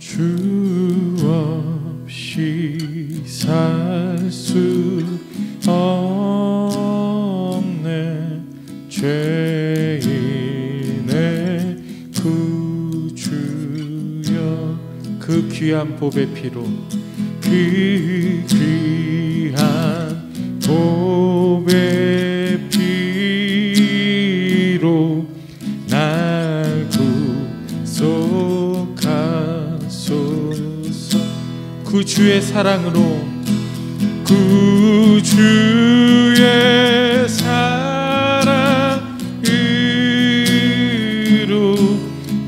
주 없이 살 수 없네. 죄인의 구주여, 그 귀한 보배 피로, 그 귀한 보배 피로 날 구속하소서. 구주의 사랑으로, 구주의 사랑으로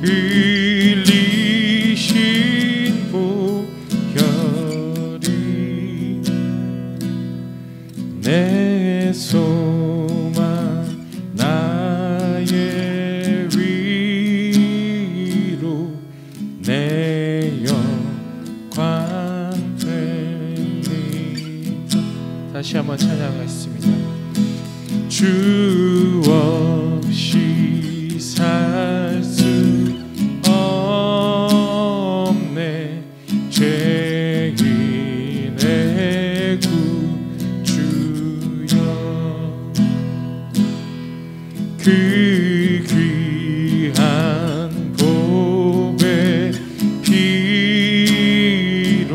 흘리신 보혈이 내 소망 나의 위로 내 영광 되니. 다시 한번 찬양하겠습니다. 주 없이 살 수 없네. 죄인의 구주여, 그 귀한 보배 피로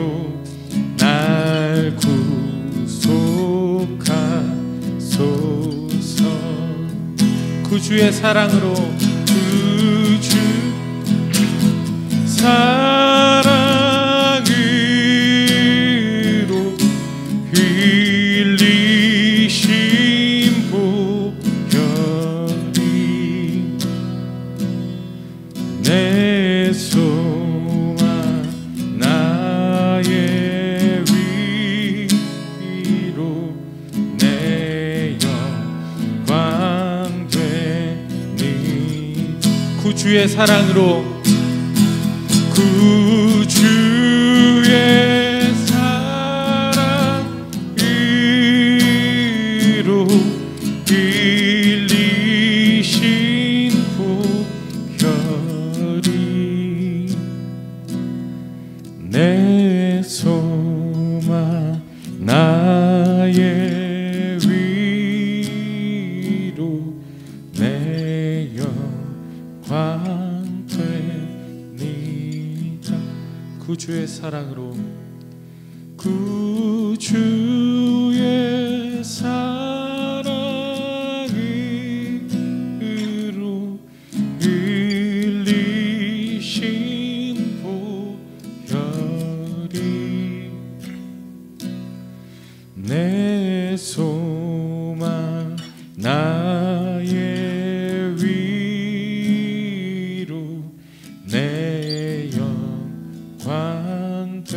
날 구속하소서. 구주의 사랑으로, 구주 사랑으로 흘리신 보혈이 내 소망 나의 위로 내 영광 되니. 구주의 사랑으로, 구주의 사랑으로 흘리신 보혈이 내 소망 나의 위로 내 영광 되니이다. 구주의 사랑으로, 구주의 사랑으로 흘리신 보혈이 내 소망 나의 위로 내 영광 됩니다.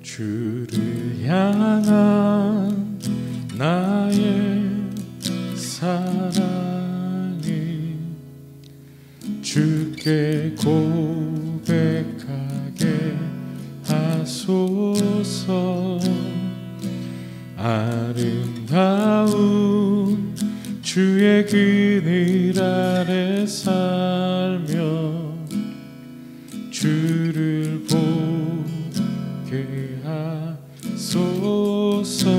주를 향한 나의 사랑이 주께 고백하게 하소서. 아름다운 주의 그늘 아래 살며 주를 보게 하소서.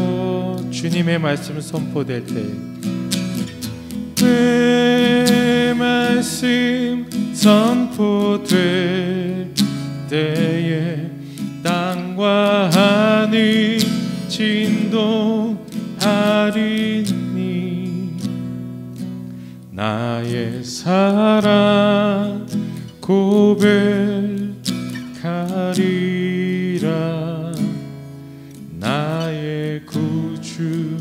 주님의 말씀을 선포될 때, 내 말씀 선포될 때에 땅과 하늘 진동하리니 나의 사랑 고백하리라. 나의 구주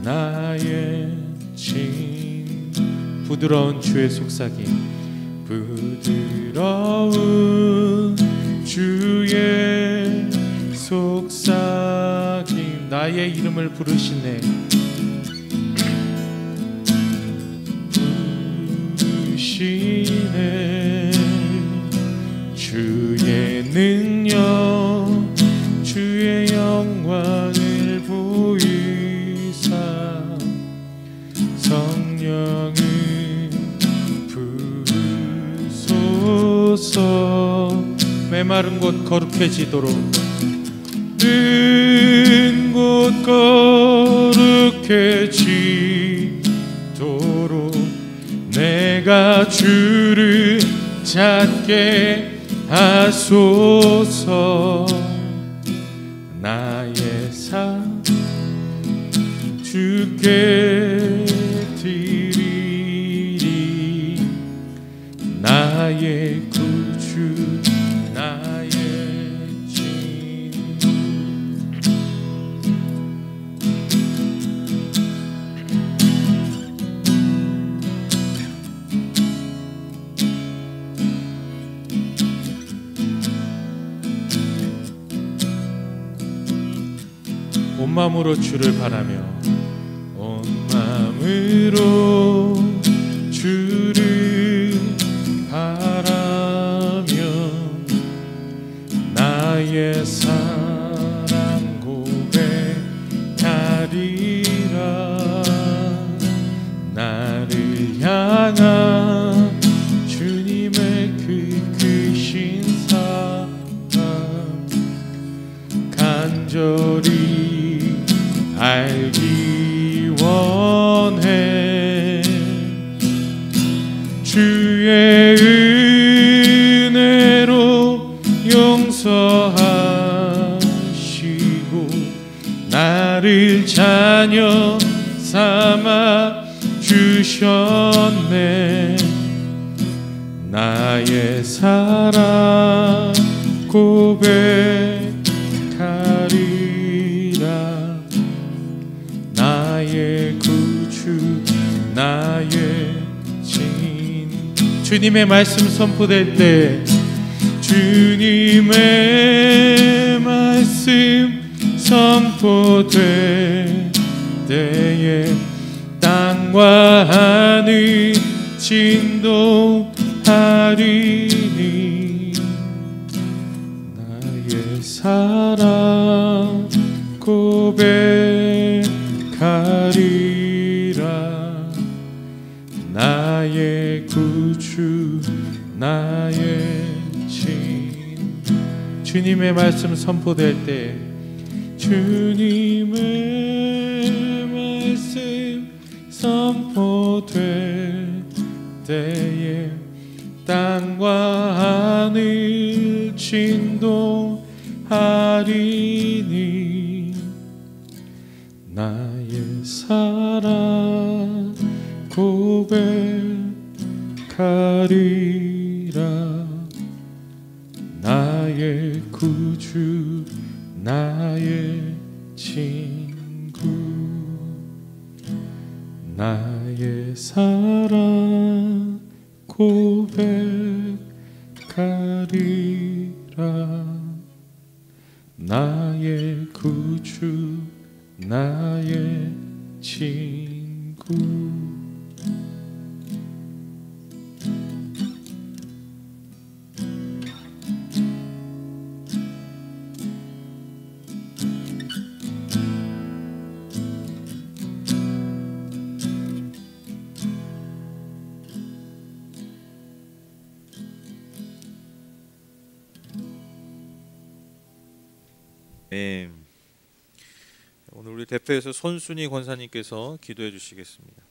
나의 진. 부드러운 주의 속삭임, 부드러운 주의 속삭임. 나의 이름을 부르시네. 되시네. 주의 능력 주의 영광을 보이사 성령을 부으소서. 메마른 곳 거룩해지도록 든 곳 거룩해지도록 내가 주를 찾게 하소서. 나의 삶 주께 드리리. 나의 구주 나의 친구. 온 마음으로 주를 바라며 온 마음으로 주를 바라며 나의 사랑 고백하리라. 나를 향한 주님의 그 크신 사랑 간절히 알기 원해. 주의 은혜로 용서하시고 나를 자녀 삼아 주셨네. 나의 사랑 고백하리라. 나의 구주 나의 진. 주님의 말씀 선포될 때 주님의 말씀 선포될 때에 땅과 하늘 진동하리니. 나의 사랑 고백하리라. 나의 구주 나의 친. 주님의 말씀 선포될 때 주님의 말씀 선포될 때에 땅과 하늘 진동하리니. 나의 사랑 고백하리라. 나의 구주 나의 친구. 나의 사랑 고백하리라. 나의 구주 나의 친구. 네. 오늘 우리 대표에서 손순희 권사님께서 기도해 주시겠습니다.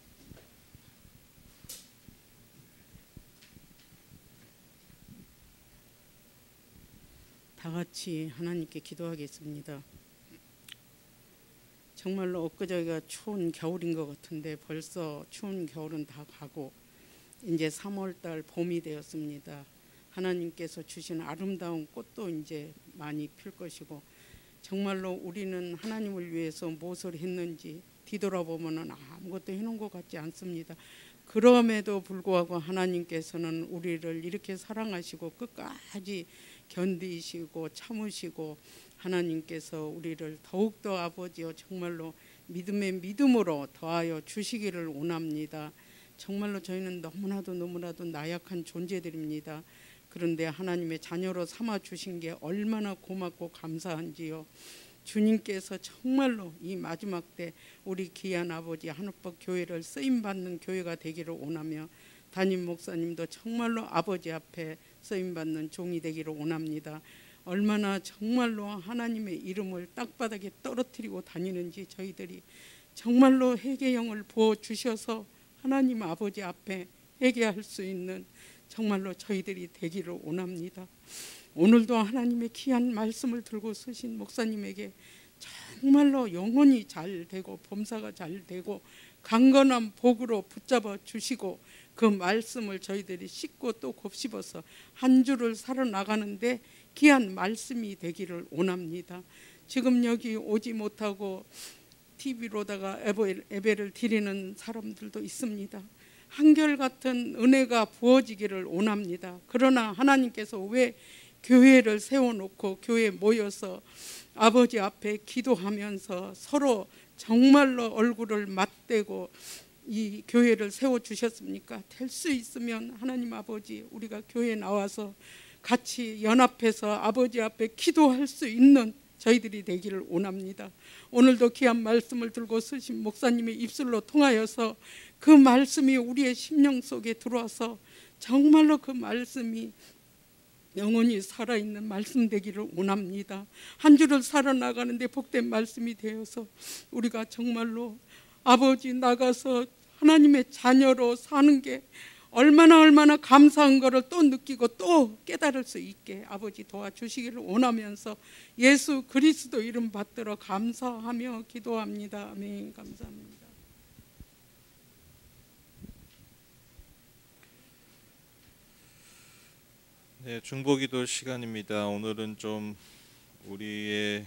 다 같이 하나님께 기도하겠습니다. 정말로 엊그저께가 추운 겨울인 것 같은데 벌써 추운 겨울은 다 가고 이제 3월달 봄이 되었습니다. 하나님께서 주신 아름다운 꽃도 이제 많이 필 것이고, 정말로 우리는 하나님을 위해서 무엇을 했는지 뒤돌아보면 아무것도 해놓은 것 같지 않습니다. 그럼에도 불구하고 하나님께서는 우리를 이렇게 사랑하시고 끝까지 견디시고 참으시고, 하나님께서 우리를 더욱더 아버지여 정말로 믿음의 믿음으로 더하여 주시기를 원합니다. 정말로 저희는 너무나도 나약한 존재들입니다. 그런데 하나님의 자녀로 삼아 주신 게 얼마나 고맙고 감사한지요. 주님께서 정말로 이 마지막 때 우리 귀한 아버지 한옥법 교회를 쓰임받는 교회가 되기를 원하며, 담임 목사님도 정말로 아버지 앞에 쓰임받는 종이 되기를 원합니다. 얼마나 정말로 하나님의 이름을 땅바닥에 떨어뜨리고 다니는지 저희들이 정말로 회개형을 부어주셔서 하나님 아버지 앞에 회개할 수 있는 정말로 저희들이 되기를 원합니다. 오늘도 하나님의 귀한 말씀을 들고 서신 목사님에게 정말로 영혼이 잘 되고 범사가 잘 되고 강건한 복으로 붙잡아 주시고, 그 말씀을 저희들이 씻고 또 곱씹어서 한 주를 살아나가는데 귀한 말씀이 되기를 원합니다. 지금 여기 오지 못하고 TV로다가 예배를 드리는 사람들도 있습니다. 한결같은 은혜가 부어지기를 원합니다. 그러나 하나님께서 왜 교회를 세워놓고 교회에 모여서 아버지 앞에 기도하면서 서로 정말로 얼굴을 맞대고 이 교회를 세워주셨습니까? 될 수 있으면 하나님 아버지, 우리가 교회에 나와서 같이 연합해서 아버지 앞에 기도할 수 있는 저희들이 되기를 원합니다. 오늘도 귀한 말씀을 들고 쓰신 목사님의 입술로 통하여서 그 말씀이 우리의 심령 속에 들어와서 정말로 그 말씀이 영원히 살아있는 말씀 되기를 원합니다. 한 주를 살아나가는데 복된 말씀이 되어서 우리가 정말로 아버지 나가서 하나님의 자녀로 사는 게 얼마나 감사한 것을 또 느끼고 또 깨달을 수 있게 아버지 도와주시기를 원하면서 예수 그리스도 이름 받들어 감사하며 기도합니다. 아멘. 감사합니다. 네, 중보기도 시간입니다. 오늘은 좀 우리의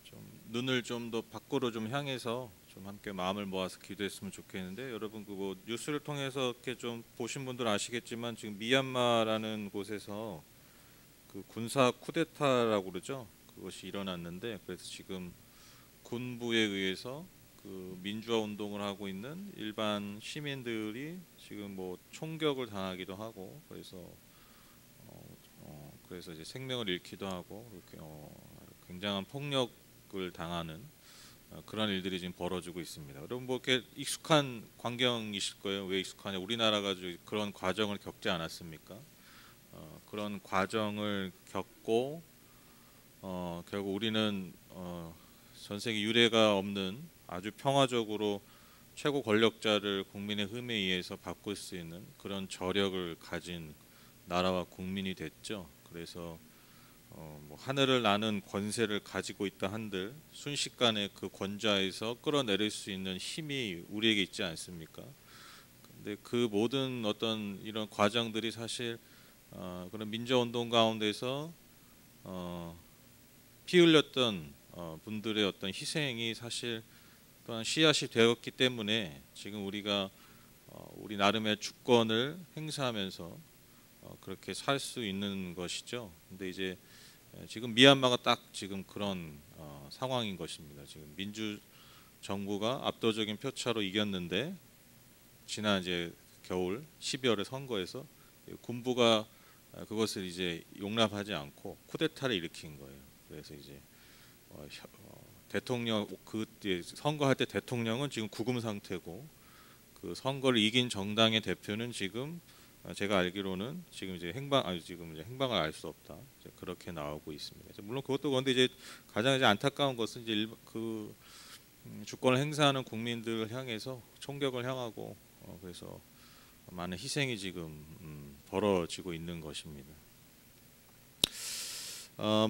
좀 눈을 좀 더 밖으로 좀 향해서 좀 함께 마음을 모아서 기도했으면 좋겠는데, 여러분 그 뭐 뉴스를 통해서 이렇게 좀 보신 분들 아시겠지만 지금 미얀마라는 곳에서 그 군사 쿠데타라고 그러죠. 그것이 일어났는데, 그래서 지금 군부에 의해서 그 민주화 운동을 하고 있는 일반 시민들이 지금 뭐 총격을 당하기도 하고, 그래서 이제 생명을 잃기도 하고 이렇게 굉장한 폭력을 당하는 그런 일들이 지금 벌어지고 있습니다. 여러분 뭐 이렇게 익숙한 광경이실 거예요. 왜 익숙하냐? 우리나라가 그런 과정을 겪지 않았습니까? 그런 과정을 겪고 결국 우리는 전 세계 유례가 없는 아주 평화적으로 최고 권력자를 국민의 흠에 의해서 바꿀 수 있는 그런 저력을 가진 나라와 국민이 됐죠. 그래서 뭐 하늘을 나는 권세를 가지고 있다 한들 순식간에 그 권좌에서 끌어내릴 수 있는 힘이 우리에게 있지 않습니까? 근데 그 모든 어떤 이런 과정들이 사실 그런 민주운동 가운데서 피 흘렸던 분들의 어떤 희생이 사실 또한 씨앗이 되었기 때문에 지금 우리가 우리 나름의 주권을 행사하면서 그렇게 살 수 있는 것이죠. 근데 이제 지금 미얀마가 딱 지금 그런 상황인 것입니다. 지금 민주 정부가 압도적인 표차로 이겼는데 지난 이제 겨울 12월의 선거에서 군부가 그것을 이제 용납하지 않고 쿠데타를 일으킨 거예요. 그래서 이제 대통령 그때 선거할 때 대통령은 지금 구금 상태고, 그 선거를 이긴 정당의 대표는 지금 제가 알기로는 지금 이제 행방을 알 수 없다, 이제 그렇게 나오고 있습니다. 물론 그것도 그런데 이제 가장 이제 안타까운 것은 이제 그 주권을 행사하는 국민들을 향해서 총격을 향하고 그래서 많은 희생이 지금 벌어지고 있는 것입니다.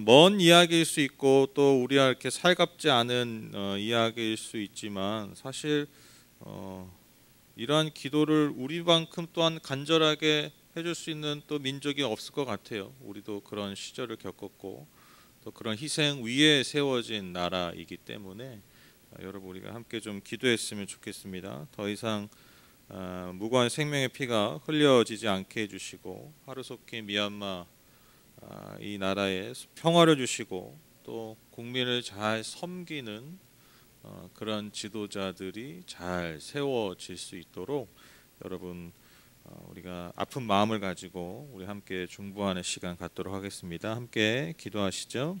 먼 이야기일 수 있고 또 우리와 이렇게 살갑지 않은 이야기일 수 있지만 사실 이러한 기도를 우리만큼 또한 간절하게 해줄 수 있는 또 민족이 없을 것 같아요. 우리도 그런 시절을 겪었고 또 그런 희생 위에 세워진 나라이기 때문에 여러분 우리가 함께 좀 기도했으면 좋겠습니다. 더 이상 무고한 생명의 피가 흘려지지 않게 해주시고 하루속히 미얀마 이 나라에 평화를 주시고 또 국민을 잘 섬기는 그런 지도자들이 잘 세워질 수 있도록 여러분 우리가 아픈 마음을 가지고 우리 함께 중보하는 시간 갖도록 하겠습니다. 함께 기도하시죠.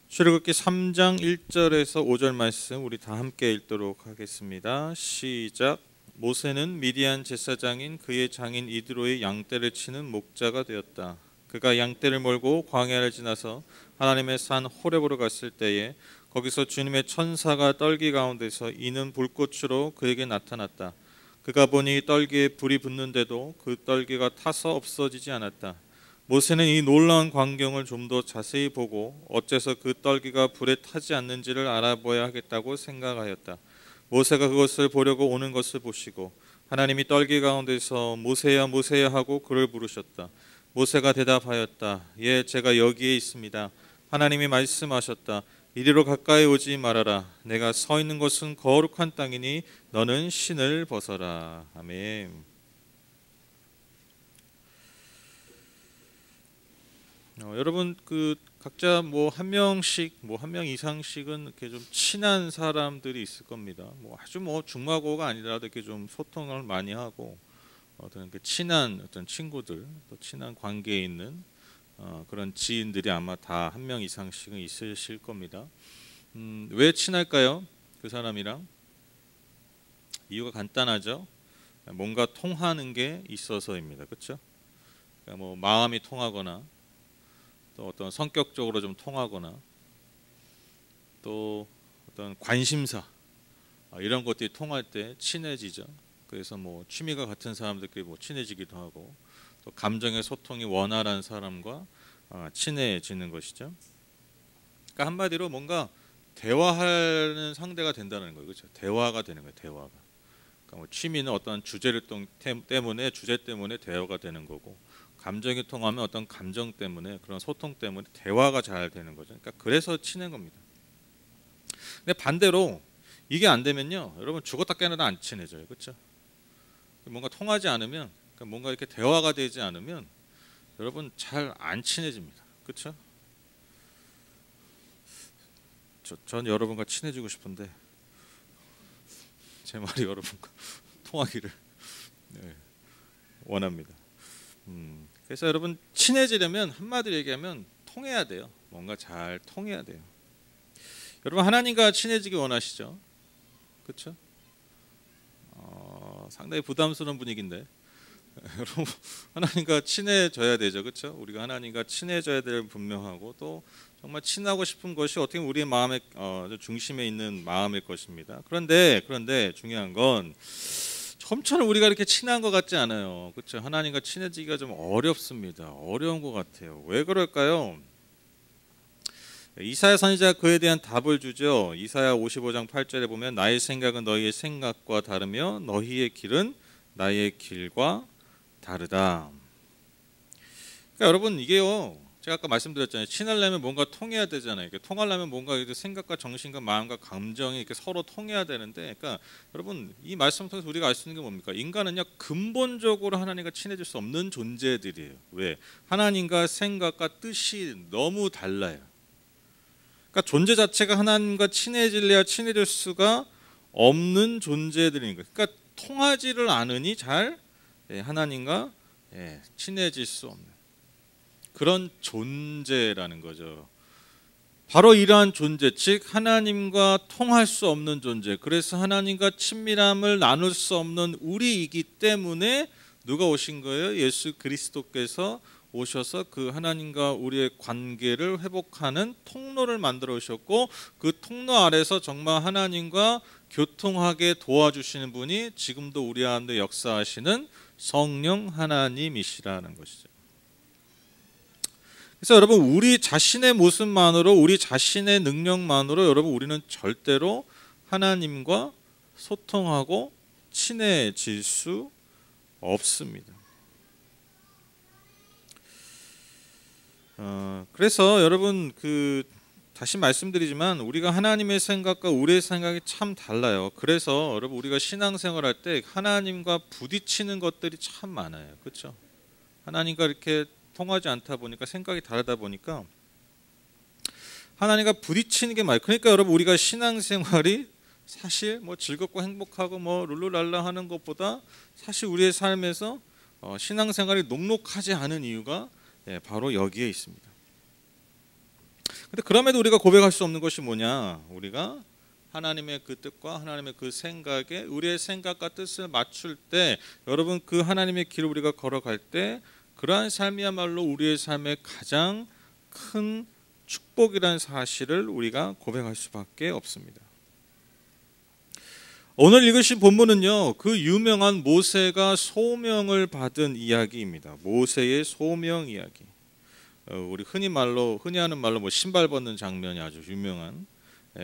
출애굽기 3장 1절에서 5절 말씀 우리 다 함께 읽도록 하겠습니다. 시작. 모세는 미디안 제사장인 그의 장인 이드로의 양떼를 치는 목자가 되었다. 그가 양떼를 몰고 광야를 지나서 하나님의 산 호렙으로 갔을 때에 거기서 주님의 천사가 떨기 가운데서 이는 불꽃으로 그에게 나타났다. 그가 보니 떨기에 불이 붙는데도 그 떨기가 타서 없어지지 않았다. 모세는 이 놀라운 광경을 좀 더 자세히 보고 어째서 그 떨기가 불에 타지 않는지를 알아보아야 하겠다고 생각하였다. 모세가 그것을 보려고 오는 것을 보시고 하나님이 떨기 가운데서 모세야 모세야 하고 그를 부르셨다. 모세가 대답하였다. 예, 제가 여기에 있습니다. 하나님이 말씀하셨다. 이리로 가까이 오지 말아라. 내가 서 있는 곳은 거룩한 땅이니 너는 신을 벗어라. 아멘. 여러분 그 각자 한 명씩 한 명 이상씩은 이렇게 좀 친한 사람들이 있을 겁니다. 아주 중마고가 아니라도 이렇게 좀 소통을 많이 하고 어떤 친한 어떤 친구들, 또 친한 관계에 있는 그런 지인들이 아마 다 한 명 이상씩은 있으실 겁니다. 왜 친할까요? 그 사람이랑 이유가 간단하죠. 뭔가 통하는 게 있어서입니다. 그렇죠? 그러니까 마음이 통하거나 또 어떤 성격적으로 좀 통하거나 또 어떤 관심사 이런 것들이 통할 때 친해지죠. 그래서 취미가 같은 사람들끼리 친해지기도 하고 또 감정의 소통이 원활한 사람과 친해지는 것이죠. 그러니까 한마디로 뭔가 대화하는 상대가 된다는 거예요. 그렇죠? 대화가 되는 거예요. 대화가. 그러니까 취미는 어떤 주제 때문에 대화가 되는 거고 감정이 통하면 어떤 감정 때문에 그런 소통 때문에 대화가 잘 되는 거죠. 그러니까 그래서 친한 겁니다. 근데 반대로 이게 안 되면요, 여러분 죽었다 깨어나도 안 친해져요. 그렇죠? 뭔가 통하지 않으면, 그러니까 뭔가 이렇게 대화가 되지 않으면 여러분 잘 안 친해집니다. 그렇죠? 전 여러분과 친해지고 싶은데 제 말이 여러분과 통하기를 원합니다. 그래서 여러분 친해지려면 한마디로 얘기하면 통해야 돼요. 뭔가 잘 통해야 돼요. 여러분 하나님과 친해지기 원하시죠? 그렇죠? 상당히 부담스러운 분위기인데 여러분 하나님과 친해져야 되죠. 그렇죠? 우리가 하나님과 친해져야 될 분명하고 또 정말 친하고 싶은 것이 어떻게 보면 우리의 마음의 중심에 있는 마음일 것입니다. 그런데 중요한 건 처음처럼 우리가 이렇게 친한 것 같지 않아요. 그렇죠? 하나님과 친해지기가 좀 어렵습니다. 어려운 것 같아요. 왜 그럴까요? 이사야 선지자가 그에 대한 답을 주죠. 이사야 55장 8절에 보면 나의 생각은 너희의 생각과 다르며 너희의 길은 나의 길과 다르다. 그러니까 여러분 이게요. 제가 아까 말씀드렸잖아요. 친하려면 뭔가 통해야 되잖아요. 통하려면 뭔가 생각과 정신과 마음과 감정이 이렇게 서로 통해야 되는데, 그러니까 여러분 이 말씀을 통해서 우리가 알 수 있는 게 뭡니까? 인간은요 근본적으로 하나님과 친해질 수 없는 존재들이에요. 왜? 하나님과 생각과 뜻이 너무 달라요. 그러니까 존재 자체가 하나님과 친해질래야 친해질 수가 없는 존재들인 거예요. 그러니까 통하지를 않으니 잘 하나님과 친해질 수 없는 그런 존재라는 거죠. 바로 이러한 존재, 즉 하나님과 통할 수 없는 존재, 그래서 하나님과 친밀함을 나눌 수 없는 우리이기 때문에 누가 오신 거예요? 예수 그리스도께서 오셔서 그 하나님과 우리의 관계를 회복하는 통로를 만들어 오셨고, 그 통로 아래서 정말 하나님과 교통하게 도와주시는 분이 지금도 우리 가운데 역사하시는 성령 하나님이시라는 것이죠. 그래서 여러분 우리 자신의 모습만으로, 우리 자신의 능력만으로 여러분 우리는 절대로 하나님과 소통하고 친해질 수 없습니다. 그래서 여러분 다시 말씀드리지만 우리가 하나님의 생각과 우리의 생각이 참 달라요. 그래서 여러분 우리가 신앙생활할 때 하나님과 부딪히는 것들이 참 많아요. 그렇죠? 하나님과 이렇게 통하지 않다 보니까, 생각이 다르다 보니까 하나님과 부딪히는 게 많아요. 그러니까 여러분 우리가 신앙생활이 사실 뭐 즐겁고 행복하고 뭐 룰루랄라 하는 것보다 사실 우리의 삶에서 신앙생활이 녹록하지 않은 이유가 바로 여기에 있습니다. 근데 그럼에도 우리가 고백할 수 없는 것이 뭐냐? 우리가 하나님의 그 뜻과 하나님의 그 생각에 우리의 생각과 뜻을 맞출 때, 여러분 그 하나님의 길을 우리가 걸어갈 때 그러한 삶이야말로 우리의 삶의 가장 큰 축복이라는 사실을 우리가 고백할 수밖에 없습니다. 오늘 읽으신 본문은요, 그 유명한 모세가 소명을 받은 이야기입니다. 모세의 소명 이야기. 우리 흔히 하는 말로 뭐 신발 벗는 장면이 아주 유명한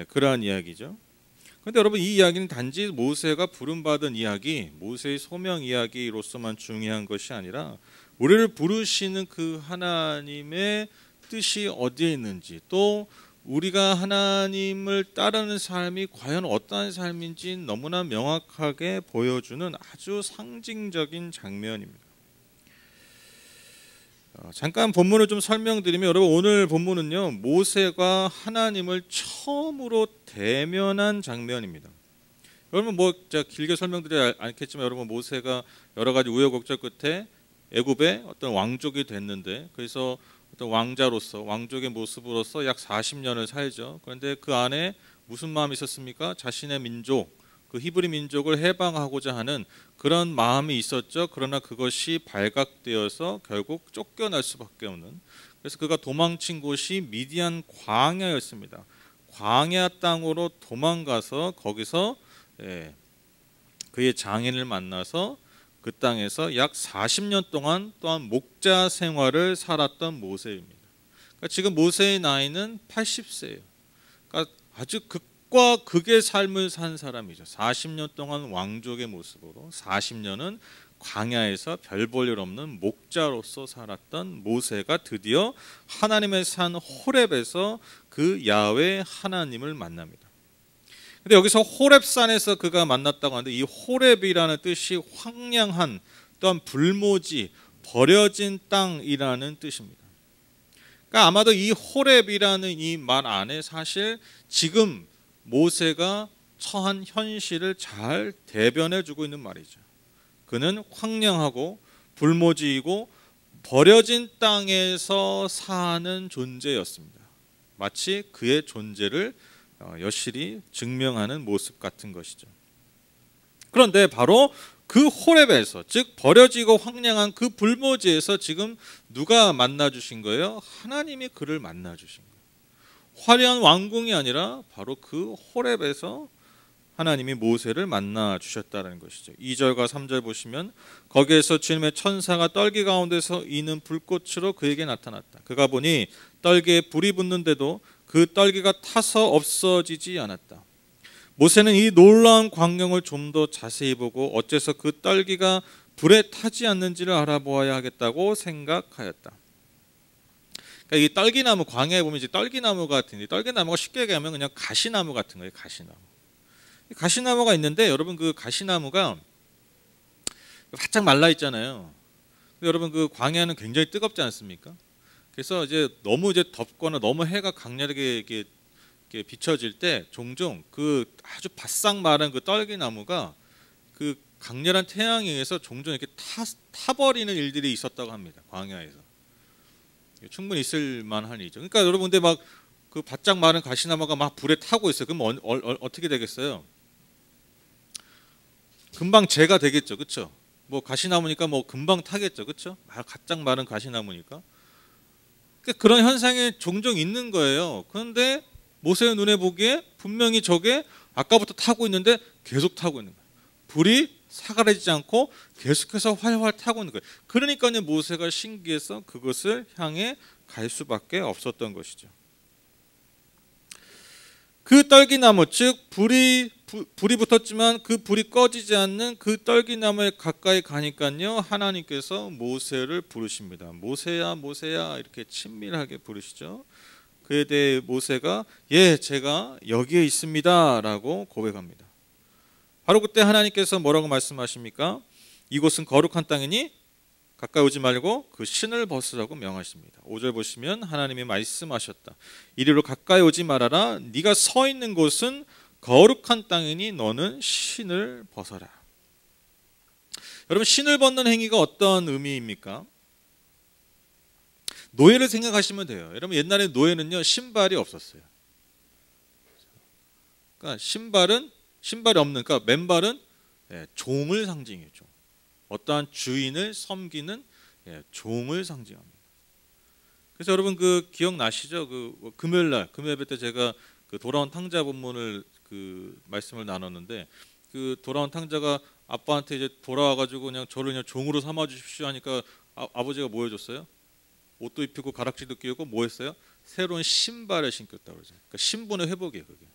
그러한 이야기죠. 그런데 여러분 이 이야기는 단지 모세가 부름받은 이야기, 모세의 소명 이야기로서만 중요한 것이 아니라 우리를 부르시는 그 하나님의 뜻이 어디에 있는지, 또 우리가 하나님을 따르는 삶이 과연 어떠한 삶인지 너무나 명확하게 보여주는 아주 상징적인 장면입니다. 잠깐 본문을 좀 설명드리면, 여러분 오늘 본문은요, 모세가 하나님을 처음으로 대면한 장면입니다. 여러분 뭐 제가 길게 설명드리지 않겠지만, 여러분 모세가 여러 가지 우여곡절 끝에 애굽의 어떤 왕족이 됐는데, 그래서 어떤 왕자로서 왕족의 모습으로서 약 40년을 살죠. 그런데 그 안에 무슨 마음이 있었습니까? 자신의 민족, 그 히브리 민족을 해방하고자 하는 그런 마음이 있었죠. 그러나 그것이 발각되어서 결국 쫓겨날 수밖에 없는, 그래서 그가 도망친 곳이 미디안 광야였습니다. 광야 땅으로 도망가서 거기서 그의 장인을 만나서 그 땅에서 약 40년 동안 또한 목자 생활을 살았던 모세입니다. 그러니까 지금 모세의 나이는 80세예요. 그러니까 아주 극과 극의 삶을 산 사람이죠. 40년 동안 왕족의 모습으로, 40년은 광야에서 별 볼 일 없는 목자로서 살았던 모세가 드디어 하나님의 산 호렙에서 그 야훼 하나님을 만납니다. 근데 여기서 호렙산에서 그가 만났다고 하는데, 이 호렙이라는 뜻이 황량한, 또한 불모지, 버려진 땅이라는 뜻입니다. 그러니까 아마도 이 호렙이라는 이 말 안에 사실 지금 모세가 처한 현실을 잘 대변해 주고 있는 말이죠. 그는 황량하고 불모지이고 버려진 땅에서 사는 존재였습니다. 마치 그의 존재를 여실히 증명하는 모습 같은 것이죠. 그런데 바로 그 호렙에서, 즉 버려지고 황량한 그 불모지에서 지금 누가 만나 주신 거예요? 하나님이 그를 만나 주신 거예요. 화려한 왕궁이 아니라 바로 그 호렙에서 하나님이 모세를 만나 주셨다는 것이죠. 2절과 3절 보시면, 거기에서 주님의 천사가 떨기 가운데서 이는 불꽃으로 그에게 나타났다. 그가 보니 떨기에 불이 붙는데도 그 떨기가 타서 없어지지 않았다. 모세는 이 놀라운 광경을 좀 더 자세히 보고 어째서 그 떨기가 불에 타지 않는지를 알아보아야 하겠다고 생각하였다. 그러니까 이 떨기나무, 광야에 보면 이제 떨기나무 같은데, 떨기나무가 쉽게 얘기하면 그냥 가시나무 같은 거예요. 가시나무. 가시나무가 있는데, 여러분 그 가시나무가 바짝 말라 있잖아요. 여러분 그 광야는 굉장히 뜨겁지 않습니까? 그래서 이제 너무 덥거나 너무 해가 강렬하게 이렇게 비춰질 때 종종 그 아주 바싹 마른 그 떨기나무가 그 강렬한 태양에 의해서 종종 이렇게 타버리는 일들이 있었다고 합니다. 광야에서. 충분히 있을 만한 일이죠. 그러니까 여러분, 근데 막 그 바짝 마른 가시나무가 막 불에 타고 있어요. 그럼 어떻게 되겠어요? 금방 재가 되겠죠, 그렇죠? 뭐 가시나무니까 뭐 금방 타겠죠, 그렇죠? 바짝 마른 가시나무니까. 그러니까 그런 현상이 종종 있는 거예요. 그런데 모세의 눈에 보기에 분명히 저게 아까부터 타고 있는데 계속 타고 있는 거예요. 불이 사라지지 않고 계속해서 활활 타고 있는 거예요. 그러니까 모세가 신기해서 그것을 향해 갈 수밖에 없었던 것이죠. 그 떨기나무, 즉 불이 붙었지만 그 불이 꺼지지 않는 그 떨기나무에 가까이 가니까요, 하나님께서 모세를 부르십니다. 모세야, 모세야, 이렇게 친밀하게 부르시죠. 그에 대해 모세가 제가 여기에 있습니다 라고 고백합니다. 바로 그때 하나님께서 뭐라고 말씀하십니까? 이곳은 거룩한 땅이니 가까이 오지 말고 그 신을 벗으라고 명하십니다. 5절 보시면 하나님이 말씀하셨다. 이리로 가까이 오지 말아라. 네가 서 있는 곳은 거룩한 땅이니 너는 신을 벗어라. 여러분, 신을 벗는 행위가 어떤 의미입니까? 노예를 생각하시면 돼요. 여러분, 옛날에 노예는요 신발이 없었어요. 그러니까 신발이 없는, 그러니까 맨발은 종을 상징해요. 종. 어떠한 주인을 섬기는 종을 상징합니다. 그래서 여러분 그 기억나시죠? 그 금요일 예배 때 제가 그 돌아온 탕자 본문을 그 말씀을 나눴는데, 그 돌아온 탕자가 아빠한테 이제 돌아와가지고 그냥 저를 그냥 종으로 삼아 주십시오 하니까 아버지가 뭐 해줬어요? 옷도 입히고 가락지도 끼우고 뭐 했어요? 새로운 신발을 신겼다고 그러죠. 그러니까 신분의 회복이에요. 그게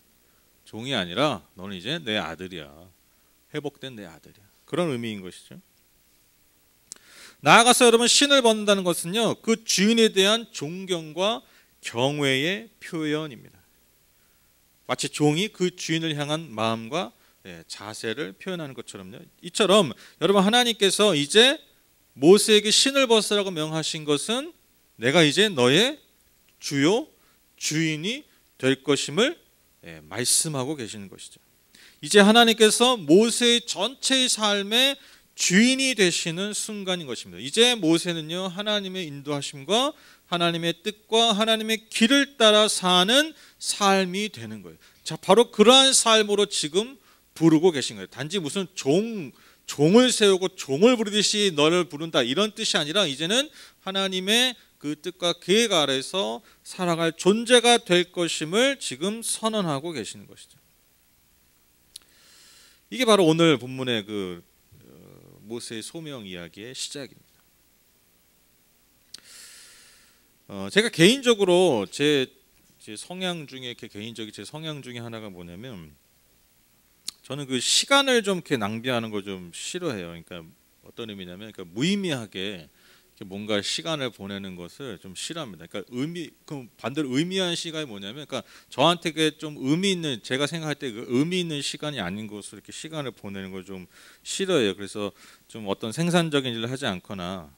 종이 아니라 너는 이제 내 아들이야. 회복된 내 아들이야. 그런 의미인 것이죠. 나아가서 여러분, 신을 벗는다는 것은요 그 주인에 대한 존경과 경외의 표현입니다. 마치 종이 그 주인을 향한 마음과 자세를 표현하는 것처럼요. 이처럼 여러분, 하나님께서 이제 모세에게 신을 벗으라고 명하신 것은 내가 이제 너의 주요 주인이 될 것임을 말씀하고 계시는 것이죠. 이제 하나님께서 모세의 전체의 삶의 주인이 되시는 순간인 것입니다. 이제 모세는요 하나님의 인도하심과 하나님의 뜻과 하나님의 길을 따라 사는 삶이 되는 거예요. 자, 바로 그러한 삶으로 지금 부르고 계신 거예요. 단지 무슨 종을 세우고 종을 부르듯이 너를 부른다 이런 뜻이 아니라 이제는 하나님의 그 뜻과 계획 아래서 살아갈 존재가 될 것임을 지금 선언하고 계시는 것이죠. 이게 바로 오늘 본문의 그 모세의 소명 이야기의 시작입니다. 제가 개인적으로 제 성향 중에 개인적인 제 성향 중에 하나가 뭐냐면, 저는 그 시간을 좀 이렇게 낭비하는 걸 좀 싫어해요. 그러니까 어떤 의미냐면, 그러니까 무의미하게 뭔가 시간을 보내는 것을 좀 싫어합니다. 그러니까 그 반대로 의미한 시간이 뭐냐면, 그러니까 저한테 그 좀 의미 있는, 제가 생각할 때 그 의미 있는 시간이 아닌 것으로 이렇게 시간을 보내는 걸 좀 싫어해요. 그래서 좀 어떤 생산적인 일을 하지 않거나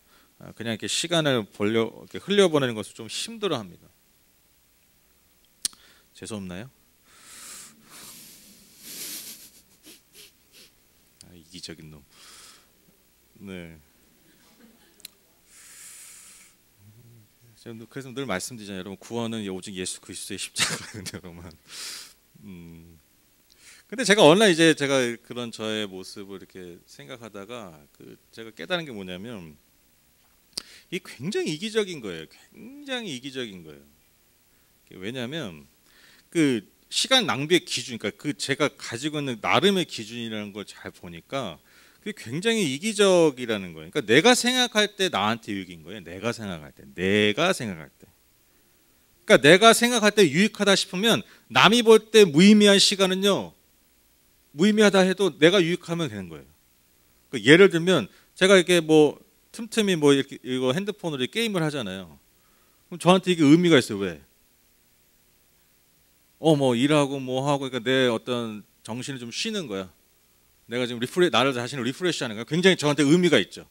그냥 이렇게 시간을 이렇게 흘려보내는 것을 좀 힘들어합니다. 재수없나요? 이기적인 놈. 네. 그래서 늘 말씀드리잖아요. 여러분, 구원은 오직 예수 그리스도의 십자가거든요, 여러분. 근데 제가 어느 날 이제 제가 그런 저의 모습을 이렇게 생각하다가 제가 깨달은 게 뭐냐면, 이게 굉장히 이기적인 거예요. 굉장히 이기적인 거예요. 왜냐하면 그 시간 낭비의 기준, 그러니까 제가 가지고 있는 나름의 기준이라는 걸 잘 보니까 그게 굉장히 이기적이라는 거예요. 그러니까 내가 생각할 때 나한테 유익인 거예요. 내가 생각할 때. 그러니까 내가 생각할 때 유익하다 싶으면 남이 볼 때 무의미한 시간은요, 무의미하다 해도 내가 유익하면 되는 거예요. 그러니까 예를 들면 제가 이렇게 뭐 틈틈이 뭐 이렇게 이거 핸드폰으로 게임을 하잖아요. 그럼 저한테 이게 의미가 있어요. 왜? 뭐 일하고 뭐 하고, 그러니까 내 어떤 정신을 좀 쉬는 거야. 내가 지금 나를 자신을 리프레시하는 거야. 굉장히 저한테 의미가 있죠.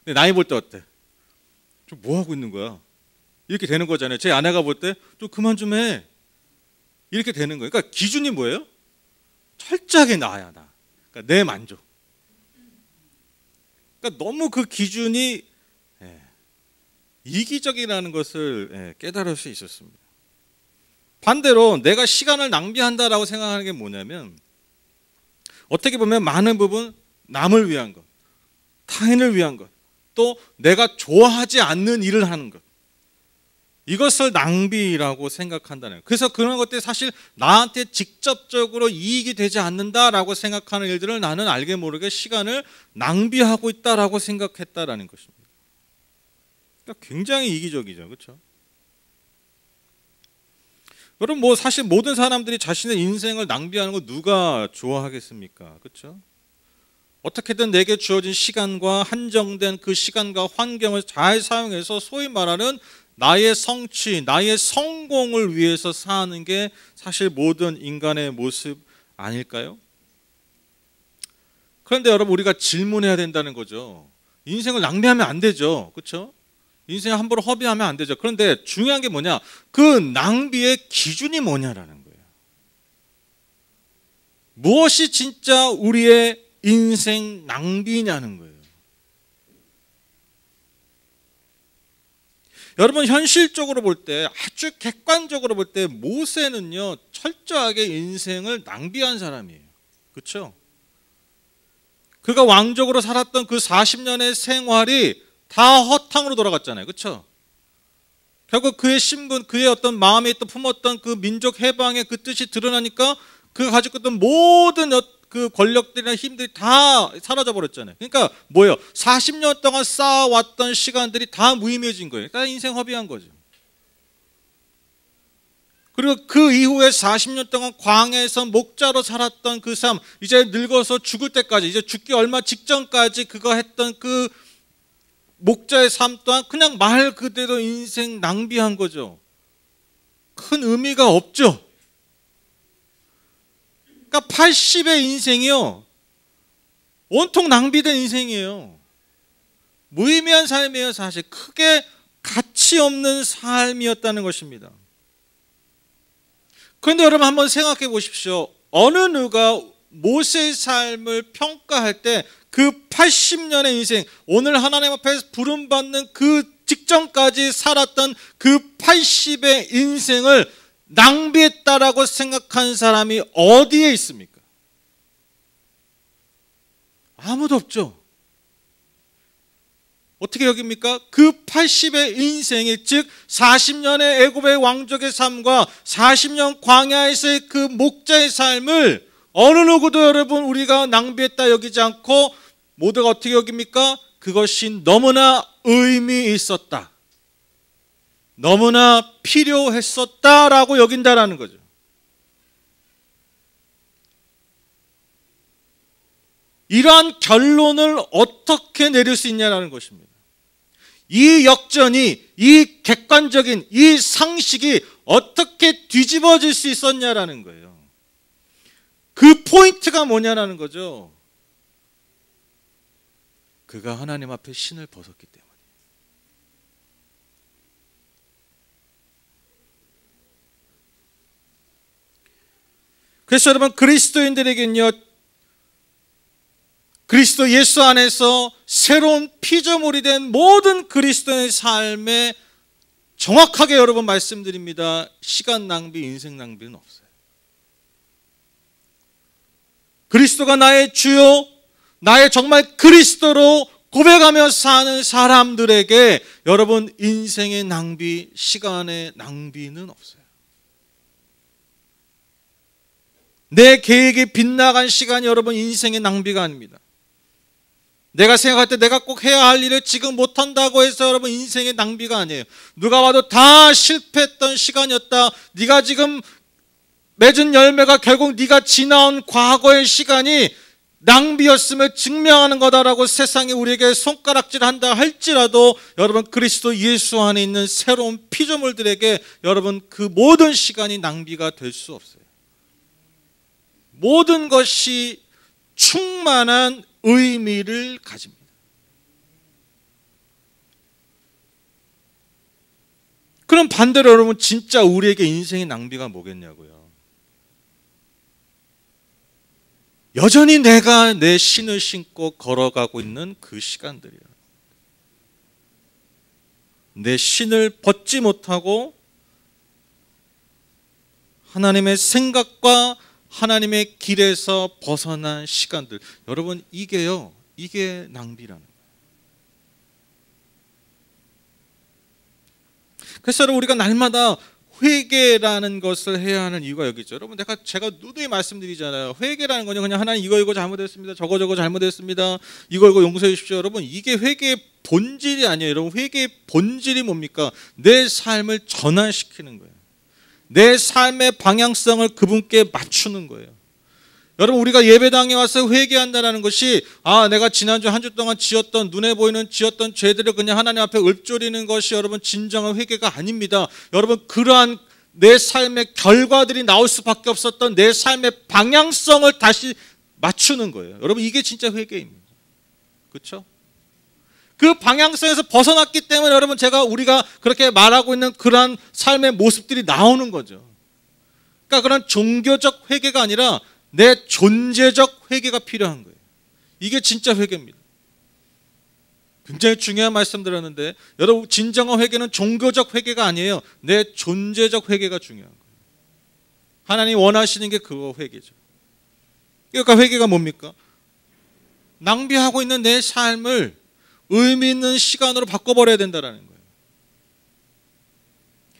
근데 남이 볼 때 어때? 좀 뭐 하고 있는 거야? 이렇게 되는 거잖아요. 제 아내가 볼 때 좀 그만 좀 해. 이렇게 되는 거예요. 그러니까 기준이 뭐예요? 철저하게 나야 나. 그러니까 내 만족. 그러니까 너무 그 기준이 이기적이라는 것을 깨달을 수 있었습니다. 반대로 내가 시간을 낭비한다라고 생각하는 게 뭐냐면, 어떻게 보면 많은 부분 남을 위한 것, 타인을 위한 것, 또 내가 좋아하지 않는 일을 하는 것, 이것을 낭비라고 생각한다는 거예요. 그래서 그런 것들이 사실 나한테 직접적으로 이익이 되지 않는다라고 생각하는 일들을 나는 알게 모르게 시간을 낭비하고 있다라고 생각했다라는 것입니다. 그러니까 굉장히 이기적이죠, 그렇죠? 여러분, 뭐 사실 모든 사람들이 자신의 인생을 낭비하는 거 누가 좋아하겠습니까? 그렇죠? 어떻게든 내게 주어진 시간과 한정된 그 시간과 환경을 잘 사용해서 소위 말하는 나의 성취, 나의 성공을 위해서 사는 게 사실 모든 인간의 모습 아닐까요? 그런데 여러분, 우리가 질문해야 된다는 거죠. 인생을 낭비하면 안 되죠. 그렇죠? 인생 함부로 허비하면 안 되죠. 그런데 중요한 게 뭐냐? 그 낭비의 기준이 뭐냐라는 거예요. 무엇이 진짜 우리의 인생 낭비냐는 거예요. 여러분, 현실적으로 볼 때, 아주 객관적으로 볼 때 모세는요 철저하게 인생을 낭비한 사람이에요. 그렇죠? 그가 왕족으로 살았던 그 40년의 생활이 다 허탕으로 돌아갔잖아요. 그렇죠? 결국 그의 신분, 그의 어떤 마음에 있던 품었던 그 민족 해방의 그 뜻이 드러나니까 그가 가지고 있던 모든 그 권력들이나 힘들이 다 사라져 버렸잖아요. 그러니까 뭐예요? 40년 동안 쌓아왔던 시간들이 다 무의미해진 거예요. 다 인생 허비한 거죠. 그리고 그 이후에 40년 동안 광야에서 목자로 살았던 그 삶, 이제 늙어서 죽을 때까지, 이제 죽기 얼마 직전까지 그가 했던 그 목자의 삶 또한 그냥 말 그대로 인생 낭비한 거죠. 큰 의미가 없죠. 그러니까 80의 인생이요 온통 낭비된 인생이에요. 무의미한 삶이에요. 사실 크게 가치 없는 삶이었다는 것입니다. 그런데 여러분 한번 생각해 보십시오. 어느 누가 모세의 삶을 평가할 때 그 80년의 인생, 오늘 하나님 앞에 부름받는 그 직전까지 살았던 그 80의 인생을 낭비했다라고 생각한 사람이 어디에 있습니까? 아무도 없죠. 어떻게 여깁니까? 그 80의 인생이, 즉 40년의 애굽의 왕족의 삶과 40년 광야에서의 그 목자의 삶을 어느 누구도 여러분 우리가 낭비했다 여기지 않고 모두가 어떻게 여깁니까? 그것이 너무나 의미 있었다, 너무나 필요했었다라고 여긴다라는 거죠. 이러한 결론을 어떻게 내릴 수 있냐라는 것입니다. 이 역전이, 이 객관적인 이 상식이 어떻게 뒤집어질 수 있었냐라는 거예요. 그 포인트가 뭐냐라는 거죠. 그가 하나님 앞에 신을 벗었기 때문에. 그래서 여러분, 그리스도인들에게는요 그리스도 예수 안에서 새로운 피조물이 된 모든 그리스도의 삶에 정확하게 여러분 말씀드립니다. 시간 낭비, 인생 낭비는 없어요. 그리스도가 나의 주요, 나의 정말 그리스도로 고백하며 사는 사람들에게 여러분 인생의 낭비, 시간의 낭비는 없어요. 내 계획이 빗나간 시간이 여러분 인생의 낭비가 아닙니다. 내가 생각할 때 내가 꼭 해야 할 일을 지금 못한다고 해서 여러분 인생의 낭비가 아니에요. 누가 봐도 다 실패했던 시간이었다, 네가 지금 맺은 열매가 결국 네가 지나온 과거의 시간이 낭비였음을 증명하는 거다라고 세상이 우리에게 손가락질한다 할지라도 여러분 그리스도 예수 안에 있는 새로운 피조물들에게 여러분 그 모든 시간이 낭비가 될 수 없어요. 모든 것이 충만한 의미를 가집니다. 그럼 반대로 여러분 진짜 우리에게 인생의 낭비가 뭐겠냐고요. 여전히 내가 내 신을 신고 걸어가고 있는 그 시간들이에요. 내 신을 벗지 못하고 하나님의 생각과 하나님의 길에서 벗어난 시간들, 여러분 이게요, 이게 낭비라는 거예요. 그래서 여러분 우리가 날마다 회개라는 것을 해야 하는 이유가 여기 있죠. 여러분 제가 누누이 말씀드리잖아요. 회개라는 거는 그냥 하나님 이거 잘못했습니다, 저거 잘못했습니다, 이거 용서해 주십시오. 여러분 이게 회개의 본질이 아니에요. 여러분 회개의 본질이 뭡니까? 내 삶을 전환시키는 거예요. 내 삶의 방향성을 그분께 맞추는 거예요. 여러분 우리가 예배당에 와서 회개한다는 것이 내가 지난주 한 주 동안 지었던, 눈에 보이는 지었던 죄들을 그냥 하나님 앞에 읊조리는 것이 여러분 진정한 회개가 아닙니다. 여러분 그러한 내 삶의 결과들이 나올 수밖에 없었던 내 삶의 방향성을 다시 맞추는 거예요. 여러분 이게 진짜 회개입니다. 그렇죠? 그 방향성에서 벗어났기 때문에 여러분 우리가 그렇게 말하고 있는 그러한 삶의 모습들이 나오는 거죠. 그러니까 그런 종교적 회개가 아니라 내 존재적 회개가 필요한 거예요. 이게 진짜 회개입니다. 굉장히 중요한 말씀 드렸는데 여러분 진정한 회개는 종교적 회개가 아니에요. 내 존재적 회개가 중요한 거예요. 하나님이 원하시는 게 그거 회개죠. 그러니까 회개가 뭡니까? 낭비하고 있는 내 삶을 의미 있는 시간으로 바꿔버려야 된다는 거예요.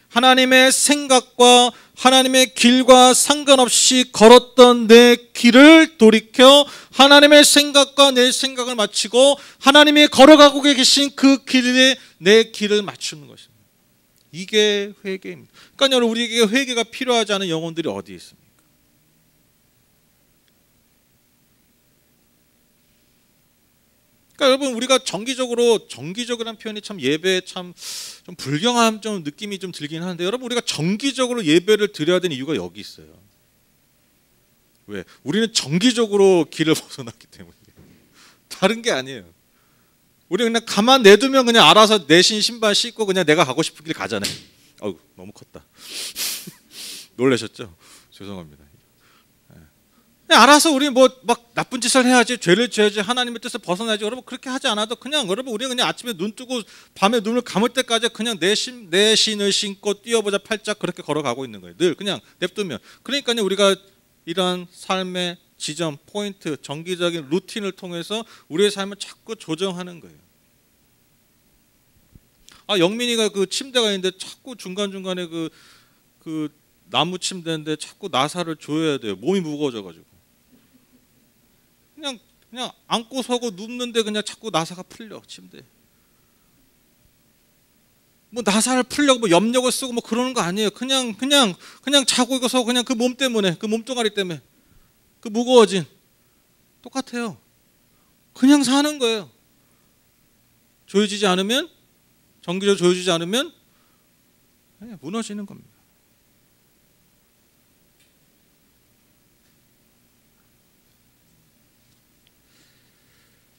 하나님의 생각과 하나님의 길과 상관없이 걸었던 내 길을 돌이켜 하나님의 생각과 내 생각을 맞추고 하나님이 걸어가고 계신 그 길에 내 길을 맞추는 것입니다. 이게 회개입니다. 그러니까 여러분 우리에게 회개가 필요하지 않은 영혼들이 어디에 있습니까? 그러니까 여러분 우리가 정기적이라는 표현이 참 예배에 참 좀 불경한 좀 느낌이 좀 들긴 하는데 여러분 우리가 정기적으로 예배를 드려야 되는 이유가 여기 있어요. 왜? 우리는 정기적으로 길을 벗어났기 때문이에요. 다른 게 아니에요. 우리는 그냥 가만 내두면 그냥 알아서 내신 신발 신고 그냥 내가 가고 싶은 길 가잖아요. 어우 너무 컸다. 놀라셨죠? 죄송합니다. 알아서 우리 뭐 막 나쁜 짓을 해야지, 죄를 지어야지, 하나님의 뜻을 벗어나야지. 여러분 그렇게 하지 않아도 그냥 여러분 우리는 그냥 아침에 눈 뜨고 밤에 눈을 감을 때까지 그냥 내 신을 신고 뛰어보자 팔짝 그렇게 걸어가고 있는 거예요. 늘 그냥 냅두면. 그러니까요 우리가 이러한 삶의 지점, 포인트, 정기적인 루틴을 통해서 우리의 삶을 자꾸 조정하는 거예요. 영민이가 그 침대가 있는데 자꾸 중간중간에 그 나무 침대인데 자꾸 나사를 조여야 돼요. 몸이 무거워져가지고. 그냥 앉고 서고 눕는데 그냥 자꾸 나사가 풀려 침대. 뭐 나사를 풀려고 뭐 염력을 쓰고 뭐 그러는 거 아니에요. 그냥 자고 있어서 그냥 그 몸 때문에, 그 몸뚱아리 때문에, 그 무거워진 똑같아요. 그냥 사는 거예요. 조여지지 않으면, 정기적으로 조여지지 않으면 그냥 무너지는 겁니다.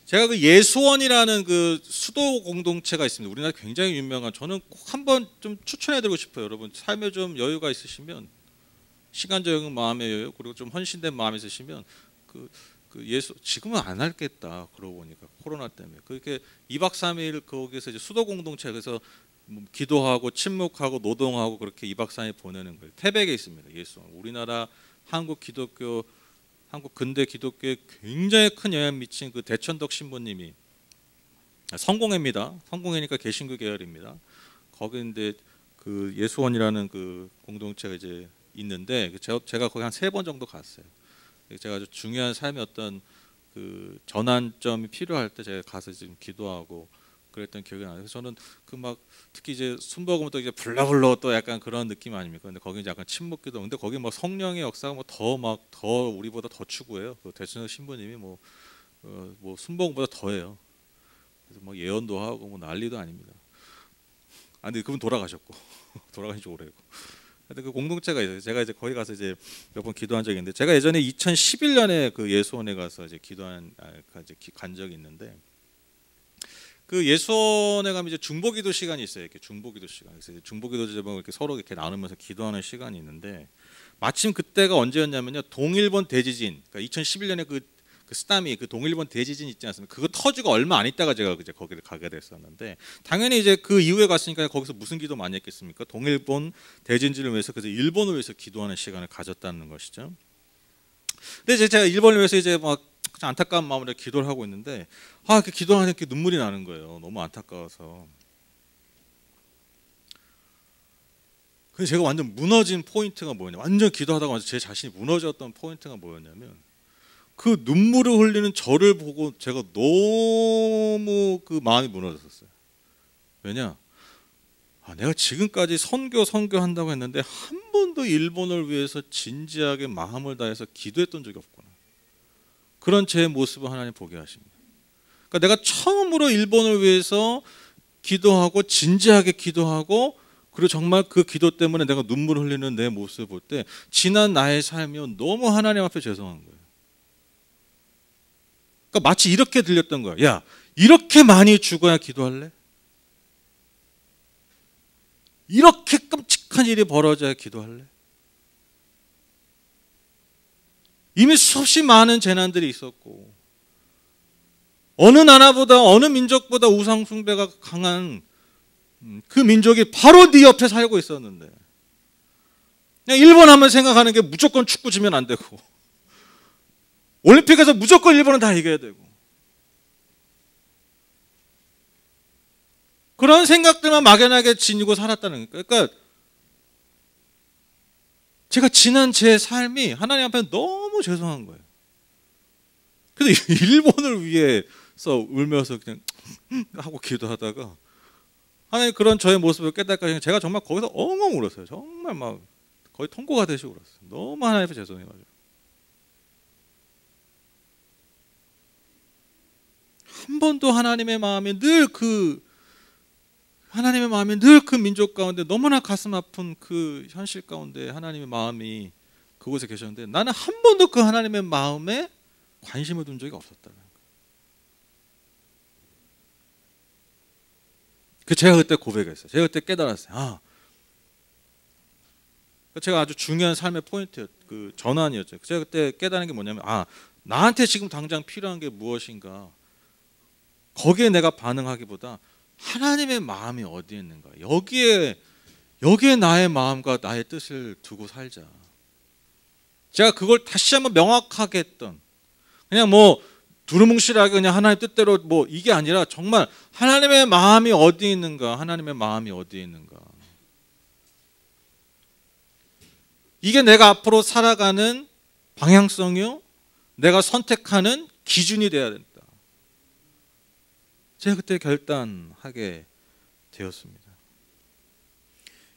제가 그 예수원이라는 그 수도 공동체가 있습니다. 우리나라 굉장히 유명한, 저는 꼭 한번 좀 추천해드리고 싶어요. 여러분 삶에 좀 여유가 있으시면, 시간적인 마음의 여유, 그리고 좀 헌신된 마음이 있으시면 그 예수, 지금은 안 할겠다. 그러고 보니까 코로나 때문에 그렇게 2박 3일 거기서 이제 수도 공동체, 그래서 기도하고 침묵하고 노동하고 그렇게 2박 3일 보내는 거예요. 태백에 있습니다. 예수원. 우리나라 한국 근대 기독교에 굉장히 큰 영향을 미친 그 대천덕 신부님이, 성공회입니다. 성공회니까 개신교 계열입니다. 거기인데 그 예수원이라는 그 공동체가 이제 있는데 제가 거기 한 3번 정도 갔어요. 제가 아주 중요한 삶의 어떤 그 전환점이 필요할 때 제가 가서 지금 기도하고 그랬던 기억이 나요. 그래서 저는 그 막 특히 이제 순복음은 또 이제 불러불러 또 약간 그런 느낌 아닙니까? 근데 거기 약간 침묵기도. 근데 거기 뭐 성령의 역사가 뭐 더 우리보다 더 추구해요. 그 대천덕 신부님이 뭐 순복음보다 더해요. 그래서 막 예언도 하고 뭐 난리도 아닙니다. 근데 그분 돌아가셨고 돌아가신 지 오래고. 근데 그 공동체가 있어요. 제가 이제 거기 가서 이제 몇 번 기도한 적이 있는데, 제가 예전에 2011년에 그 예수원에 가서 이제 간 적이 있는데, 그 예수원에 가면 이제 중보기도 시간이 있어요. 이렇게 중보기도 시간. 그래서 중보기도 제목 이렇게 서로 이렇게 나누면서 기도하는 시간이 있는데, 마침 그때가 언제였냐면요, 동일본 대지진. 그러니까 2011년에 그 쓰나미, 그 동일본 대지진 있지 않습니까? 그거 터지고 얼마 안 있다가 제가 이제 거기를 가게 됐었는데, 당연히 이제 그 이후에 갔으니까 거기서 무슨 기도 많이 했겠습니까? 동일본 대지진을 위해서, 그래서 일본을 위해서 기도하는 시간을 가졌다는 것이죠. 근데 이제 제가 일본을 위해서 이제 막 안타까운 마음으로 기도를 하고 있는데, 그 기도하니까 눈물이 나는 거예요. 너무 안타까워서. 그래서 제가 완전 무너진 포인트가 뭐였냐, 완전 기도하다가 제 자신이 무너졌던 포인트가 뭐였냐면, 그 눈물을 흘리는 저를 보고 제가 너무 그 마음이 무너졌었어요. 왜냐? 내가 지금까지 선교한다고 했는데 한 번도 일본을 위해서 진지하게 마음을 다해서 기도했던 적이 없구나. 그런 제 모습을 하나님 보게 하십니다. 그러니까 내가 처음으로 일본을 위해서 기도하고 진지하게 기도하고, 그리고 정말 그 기도 때문에 내가 눈물을 흘리는 내 모습을 볼 때 지난 나의 삶이 너무 하나님 앞에 죄송한 거예요. 그러니까 마치 이렇게 들렸던 거야. 야, 이렇게 많이 죽어야 기도할래? 이렇게 끔찍한 일이 벌어져야 기도할래? 이미 수없이 많은 재난들이 있었고 어느 나라보다 어느 민족보다 우상 숭배가 강한 그 민족이 바로 네 옆에 살고 있었는데 그냥 일본 하면 생각하는 게 무조건 축구 지면 안 되고 올림픽에서 무조건 일본은 다 이겨야 되고 그런 생각들만 막연하게 지니고 살았다는 거예요. 그러니까 제가 지난 제 삶이 하나님 앞에 너무 죄송한 거예요. 그래서 일본을 위해서 울면서 그냥 하고 기도하다가 하나님 그런 저의 모습을 깨닫고 제가 정말 거기서 엉엉 울었어요. 정말 막 거의 통곡 하듯이 울었어요. 너무 하나님 앞에 죄송해가지고. 한 번도 하나님의 마음이 늘 그 민족 가운데 너무나 가슴 아픈 그 현실 가운데 하나님의 마음이 그곳에 계셨는데 나는 한 번도 그 하나님의 마음에 관심을 둔 적이 없었다는 거예요. 제가 그때 고백했어요. 제가 그때 깨달았어요. 제가 아주 중요한 삶의 포인트였, 그 전환이었죠. 제가 그때 깨달은 게 뭐냐면 나한테 지금 당장 필요한 게 무엇인가 거기에 내가 반응하기보다 하나님의 마음이 어디에 있는가 여기에 나의 마음과 나의 뜻을 두고 살자. 제가 그걸 다시 한번 명확하게 했던 그냥 뭐 두루뭉실하게 그냥 하나님 뜻대로 뭐 이게 아니라 정말 하나님의 마음이 어디에 있는가 하나님의 마음이 어디에 있는가 이게 내가 앞으로 살아가는 방향성이요 내가 선택하는 기준이 돼야 된다. 제가 그때 결단하게 되었습니다.